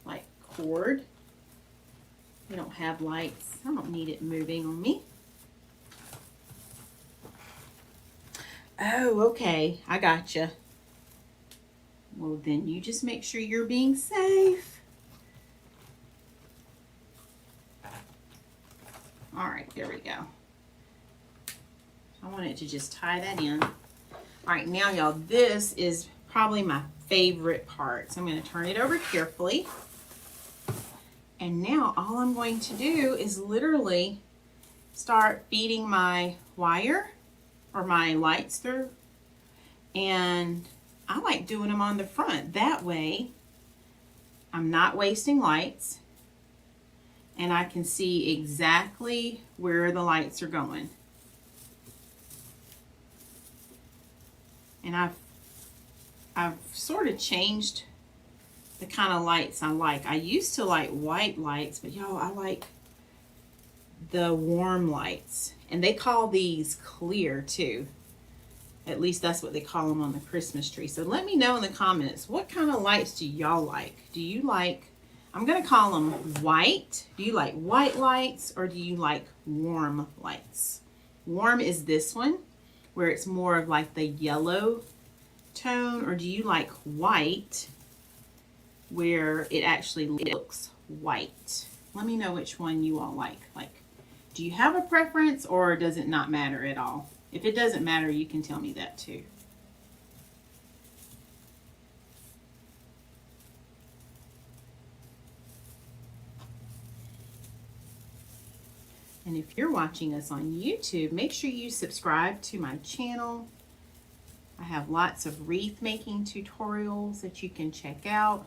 like cord. We don't have lights. I don't need it moving on me. Oh, okay. I gotcha. Well, then you just make sure you're being safe. All right, there we go. I want it to just tie that in. All right, now y'all, this is probably my favorite part. So I'm going to turn it over carefully. And now all I'm going to do is literally start feeding my wire or my lights through. And I like doing them on the front. That way I'm not wasting lights and I can see exactly where the lights are going. And I've sort of changed the kind of lights I like. I used to like white lights, but y'all, I like the warm lights. And they call these clear too. At least that's what they call them on the Christmas tree. So let me know in the comments, what kind of lights do y'all like? Do you like, I'm gonna call them white. Do you like white lights or do you like warm lights? Warm is this one, where it's more of like the yellow tone, or do you like white, where it actually looks white? Let me know which one you all like. Like, do you have a preference or does it not matter at all? If it doesn't matter, you can tell me that too. And if you're watching us on YouTube, make sure you subscribe to my channel. I have lots of wreath making tutorials that you can check out.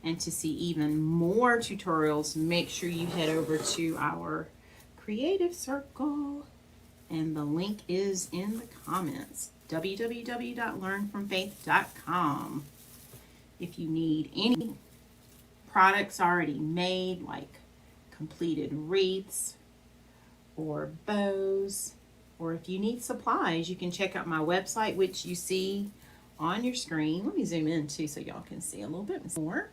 And to see even more tutorials, make sure you head over to our Creative Circle. And the link is in the comments, www.learnfromfaith.com. If you need any products already made, like completed wreaths or bows, or if you need supplies, you can check out my website, which you see on your screen. Let me zoom in too so y'all can see a little bit more.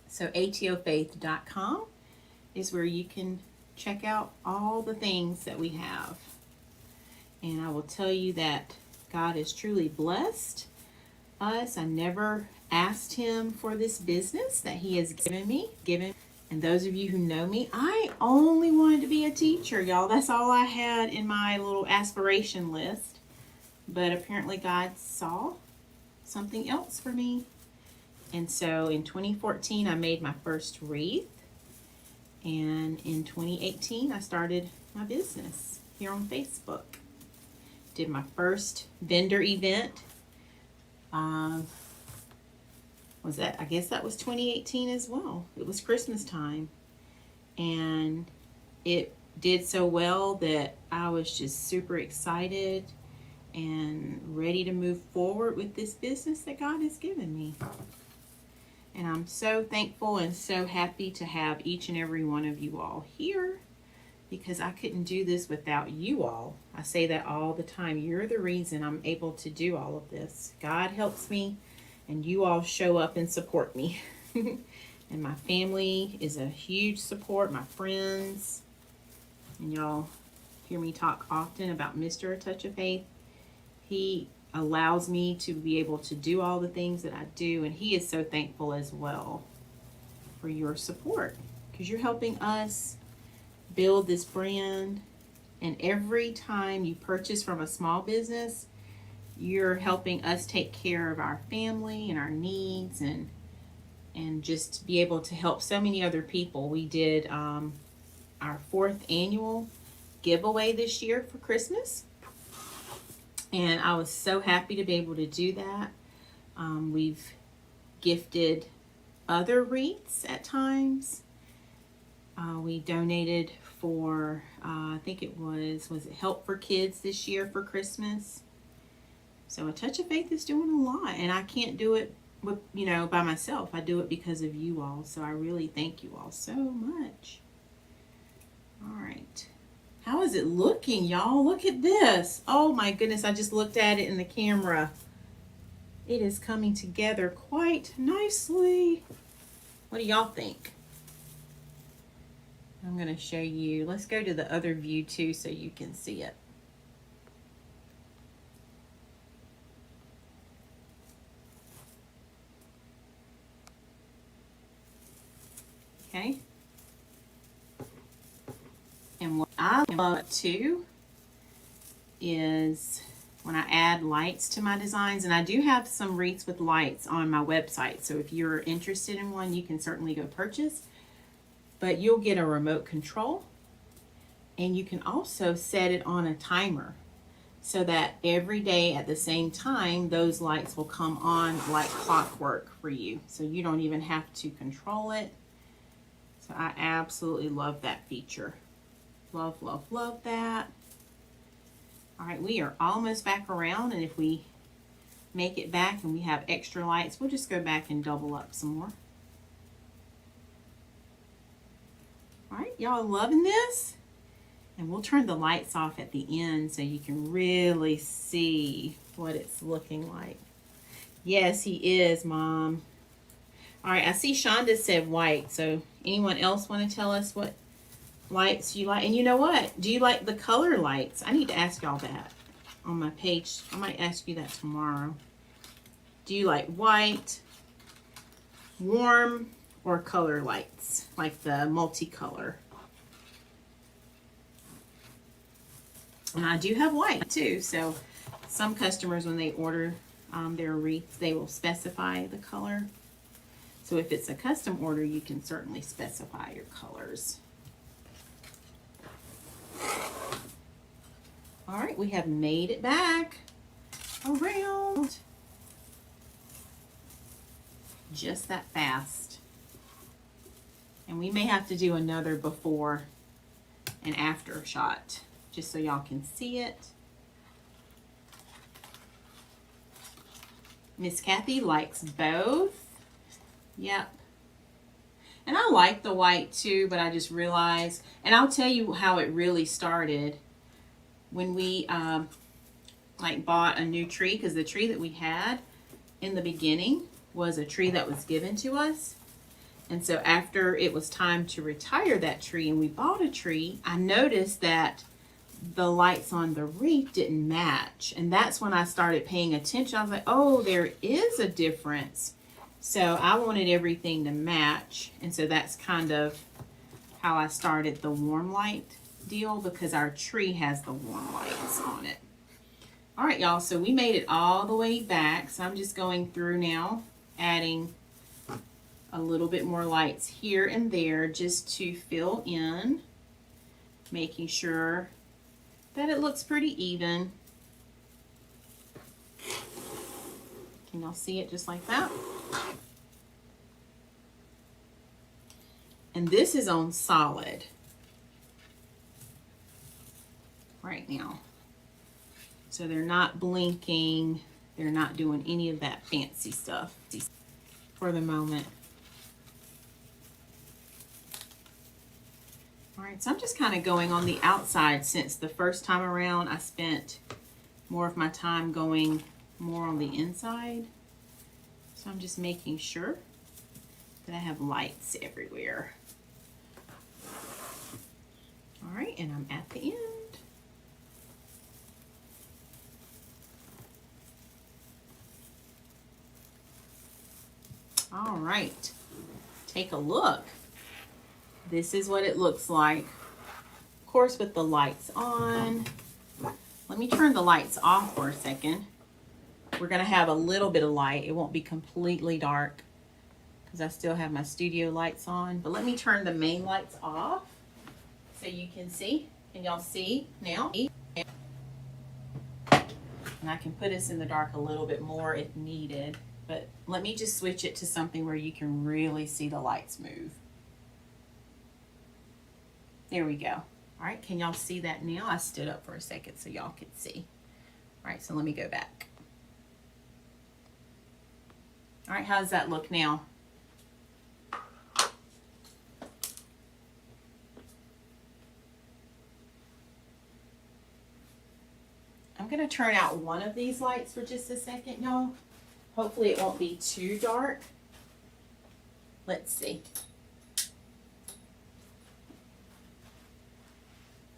So atofaith.com is where you can check out all the things that we have. And I will tell you that God has truly blessed us. I never asked him for this business that he has given me. And those of you who know me, I only wanted to be a teacher, y'all. That's all I had in my little aspiration list. But apparently God saw something else for me. And so in 2014, I made my first wreath. And in 2018, I started my business here on Facebook. did my first vendor event. Was that, I guess that was 2018 as well. It was Christmas time. And it did so well that I was just super excited and ready to move forward with this business that God has given me. And I'm so thankful and so happy to have each and every one of you all here, because I couldn't do this without you all. I say that all the time. You're the reason I'm able to do all of this. God helps me, and you all show up and support me. And my family is a huge support, my friends. And y'all hear me talk often about Mr. A Touch of Faith. He allows me to be able to do all the things that I do, and he is so thankful as well for your support, because you're helping us build this brand. And every time you purchase from a small business, you're helping us take care of our family and our needs, and just be able to help so many other people. We did our 4th annual giveaway this year for Christmas, and I was so happy to be able to do that. We've gifted other wreaths at times. We donated for, I think it was it Help for Kids this year for Christmas. So A Touch of Faith is doing a lot, and I can't do it with, by myself. I do it because of you all. So I really thank you all so much. All right. How is it looking, y'all? Look at this. Oh my goodness, I just looked at it in the camera. It is coming together quite nicely. What do y'all think? I'm going to show you. Let's go to the other view too so you can see it. Okay. And what I love too is when I add lights to my designs, and I do have some wreaths with lights on my website. So if you're interested in one, you can certainly go purchase. But you'll get a remote control, and you can also set it on a timer so that every day at the same time, those lights will come on like clockwork for you. So you don't even have to control it. So I absolutely love that feature. Love, love, love that. All right, we are almost back around, and if we make it back and we have extra lights, we'll just go back and double up some more. All right, y'all loving this? And we'll turn the lights off at the end so you can really see what it's looking like. Yes, he is, Mom. All right, I see Shonda said white. So anyone else want to tell us what lights you like? And you know what? Do you like the color lights? I need to ask y'all that on my page. I might ask you that tomorrow. Do you like white, warm, or color lights? Like the multicolor. And I do have white too. So some customers, when they order their wreaths, they will specify the color. So if it's a custom order, you can certainly specify your colors. All right, we have made it back around. Just that fast. And we may have to do another before and after shot, just so y'all can see it. Miss Kathy likes both. Yep. And I like the white too, but I just realized, and I'll tell you how it really started when we bought a new tree, because the tree that we had in the beginning was a tree that was given to us. And so after it was time to retire that tree and we bought a tree, I noticed that the lights on the wreath didn't match. And that's when I started paying attention. I was like, oh, there is a difference. So I wanted everything to match. And so that's kind of how I started the warm light deal, because our tree has the warm lights on it. All right, y'all, so we made it all the way back. So I'm just going through now, adding a little bit more lights here and there just to fill in, making sure that it looks pretty even. Can y'all see it just like that? And this is on solid right now. So they're not blinking. They're not doing any of that fancy stuff for the moment. All right, so I'm just kind of going on the outside since the first time around I spent more of my time going more on the inside. So I'm just making sure that I have lights everywhere. All right, and I'm at the end. All right, take a look. This is what it looks like. Of course, with the lights on. Let me turn the lights off for a second. We're gonna have a little bit of light. It won't be completely dark because I still have my studio lights on. But let me turn the main lights off so you can see. Can y'all see now? And I can put us in the dark a little bit more if needed. But let me just switch it to something where you can really see the lights move. There we go. All right, can y'all see that now? I stood up for a second so y'all could see. All right, so let me go back. All right, how does that look now? I'm gonna turn out one of these lights for just a second, y'all. Hopefully it won't be too dark. Let's see.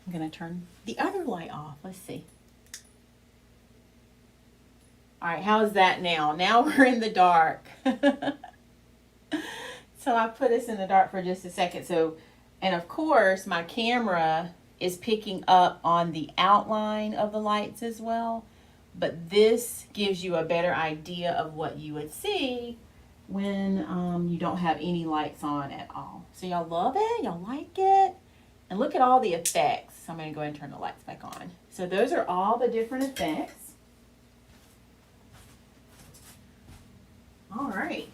I'm gonna turn the other light off. Let's see. All right, how is that now? Now we're in the dark. So I put us in the dark for just a second. So, and of course my camera is picking up on the outline of the lights as well. But this gives you a better idea of what you would see when you don't have any lights on at all. So y'all love it? Y'all like it? And look at all the effects. So I'm going to go ahead and turn the lights back on. So those are all the different effects. All right.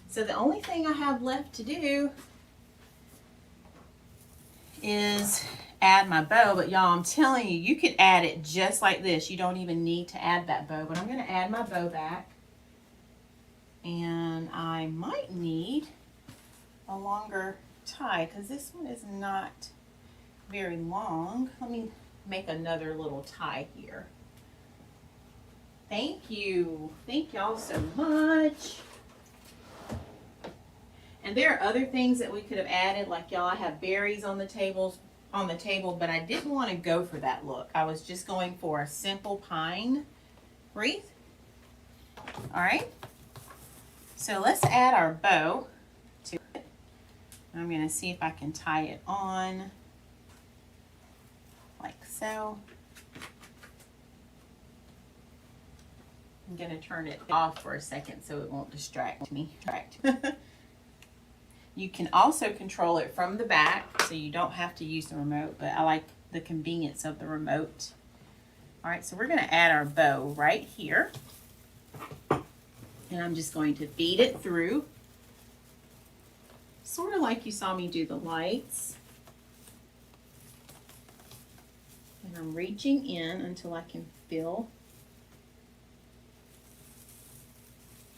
So the only thing I have left to do is add my bow, but y'all, I'm telling you, you could add it just like this. You don't even need to add that bow, but I'm going to add my bow back. And I might need a longer tie because this one is not very long. Let me make another little tie here. Thank you. Thank y'all so much. And there are other things that we could have added, like y'all, I have berries on the table, but I didn't want to go for that look. I was just going for a simple pine wreath. All right. So let's add our bow to it. I'm going to see if I can tie it on like so. I'm going to turn it off for a second so it won't distract me. You can also control it from the back, so you don't have to use the remote, but I like the convenience of the remote. All right, so we're going to add our bow right here. And I'm just going to feed it through, sort of like you saw me do the lights. And I'm reaching in until I can feel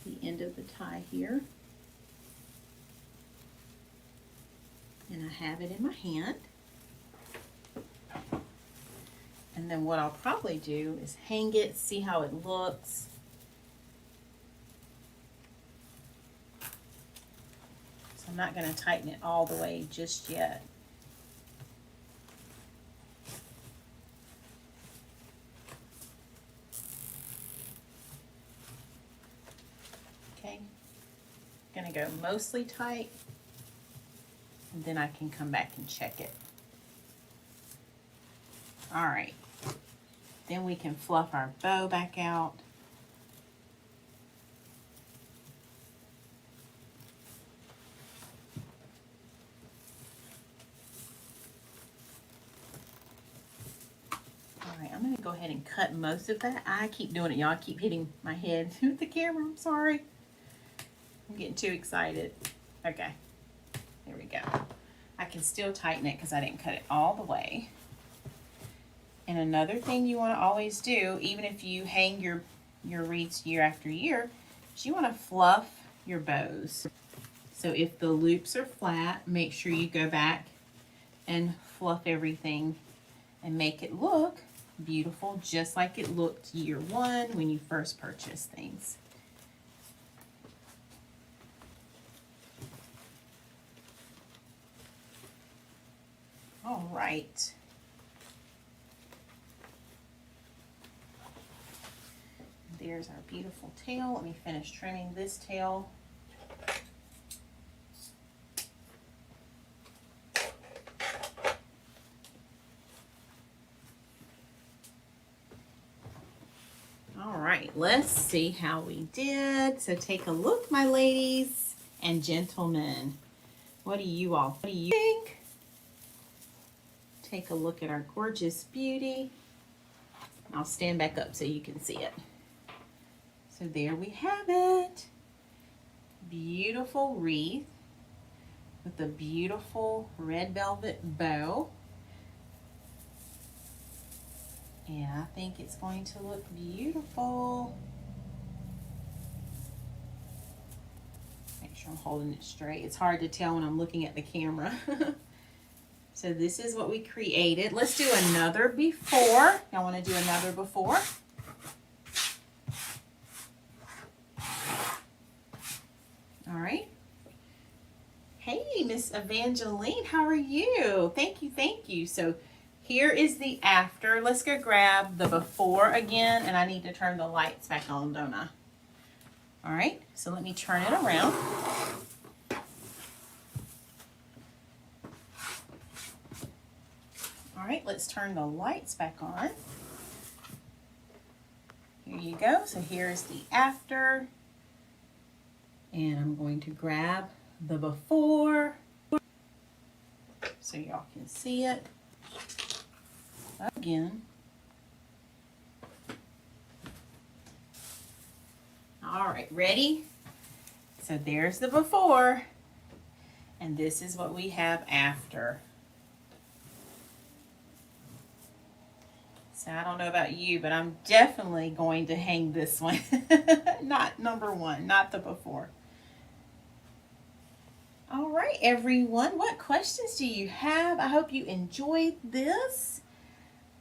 the end of the tie here. And I have it in my hand. And then what I'll probably do is hang it, see how it looks. So I'm not going to tighten it all the way just yet. Okay, I'm going to go mostly tight. And then I can come back and check it. All right. Then we can fluff our bow back out. All right, I'm going to go go ahead and cut most of that. I keep doing it, y'all. I keep hitting my head with the camera. I'm sorry. I'm getting too excited. Okay, there we go. I can still tighten it because I didn't cut it all the way. And another thing you want to always do, even if you hang your wreaths year after year, is you want to fluff your bows. So if the loops are flat, make sure you go back and fluff everything and make it look beautiful, just like it looked year one when you first purchased things. All right. There's our beautiful tail. Let me finish trimming this tail. All right, let's see how we did. So take a look, my ladies and gentlemen. What do you think? Take a look at our gorgeous beauty. I'll stand back up so you can see it. So there we have it. Beautiful wreath with a beautiful red velvet bow. And I think it's going to look beautiful. Make sure I'm holding it straight. It's hard to tell when I'm looking at the camera. So this is what we created. Let's do another before. Y'all want to do another before? All right. Hey, Miss Evangeline, how are you? Thank you, thank you. So here is the after. Let's go grab the before again, and I need to turn the lights back on, don't I? All right, so let me turn it around. All right, let's turn the lights back on. Here you go. So here's the after. And I'm going to grab the before so y'all can see it again. All right, ready? So there's the before, and this is what we have after. So I don't know about you, but I'm definitely going to hang this one. Not number one, not the before. All right, everyone, what questions do you have? I hope you enjoyed this.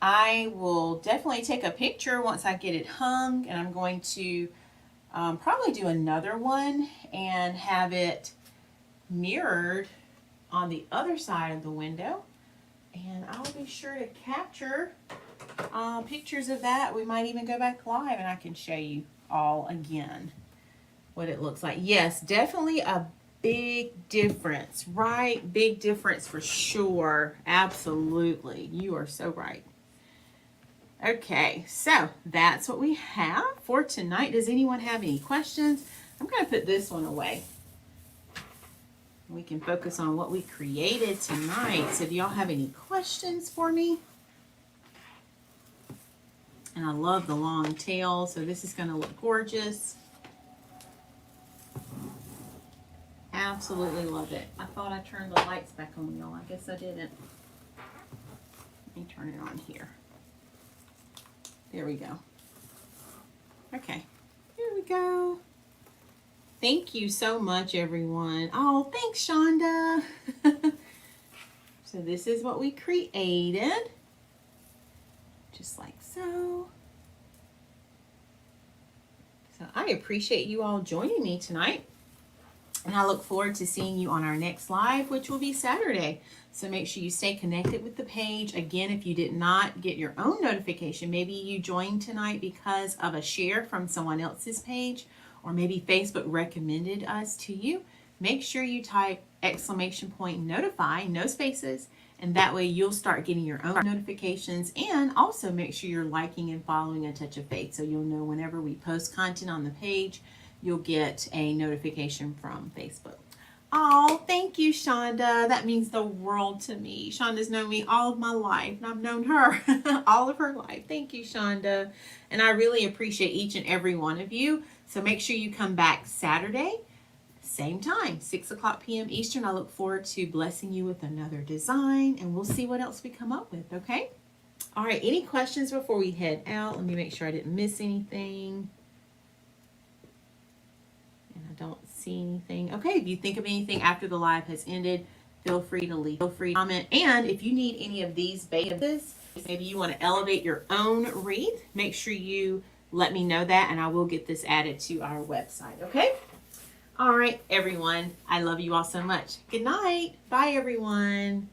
I will definitely take a picture once I get it hung, and I'm going to probably do another one and have it mirrored on the other side of the window. And I'll be sure to capture pictures of that. We might even go back live and I can show you all again what it looks like. Yes, definitely a big difference, right? Big difference for sure. Absolutely. You are so right. Okay, so that's what we have for tonight. Does anyone have any questions? I'm going to put this one away. We can focus on what we created tonight. So do y'all have any questions for me? And I love the long tail, so this is going to look gorgeous. Absolutely love it. I thought I turned the lights back on, y'all. I guess I didn't. Let me turn it on here. There we go. Okay, here we go. Thank you so much, everyone. Oh, thanks, Shonda. So this is what we created. Just like so. So I appreciate you all joining me tonight. And I look forward to seeing you on our next live, which will be Saturday. So make sure you stay connected with the page. Again, if you did not get your own notification, maybe you joined tonight because of a share from someone else's page, or maybe Facebook recommended us to you, make sure you type !notify, no spaces, and that way you'll start getting your own notifications. And also make sure you're liking and following A Touch of Faith, so you'll know whenever we post content on the page, you'll get a notification from Facebook. Oh, thank you, Shonda. That means the world to me. Shonda's known me all of my life, and I've known her all of her life. Thank you, Shonda. And I really appreciate each and every one of you. So make sure you come back Saturday, same time, 6 o'clock p.m. Eastern. I look forward to blessing you with another design, and we'll see what else we come up with, okay? All right, any questions before we head out? Let me make sure I didn't miss anything. And I don't see anything. Okay, if you think of anything after the live has ended, feel free to leave. Feel free to comment. And if you need any of these bases, maybe you want to elevate your own wreath, make sure you let me know that, and I will get this added to our website, okay? All right, everyone. I love you all so much. Good night. Bye, everyone.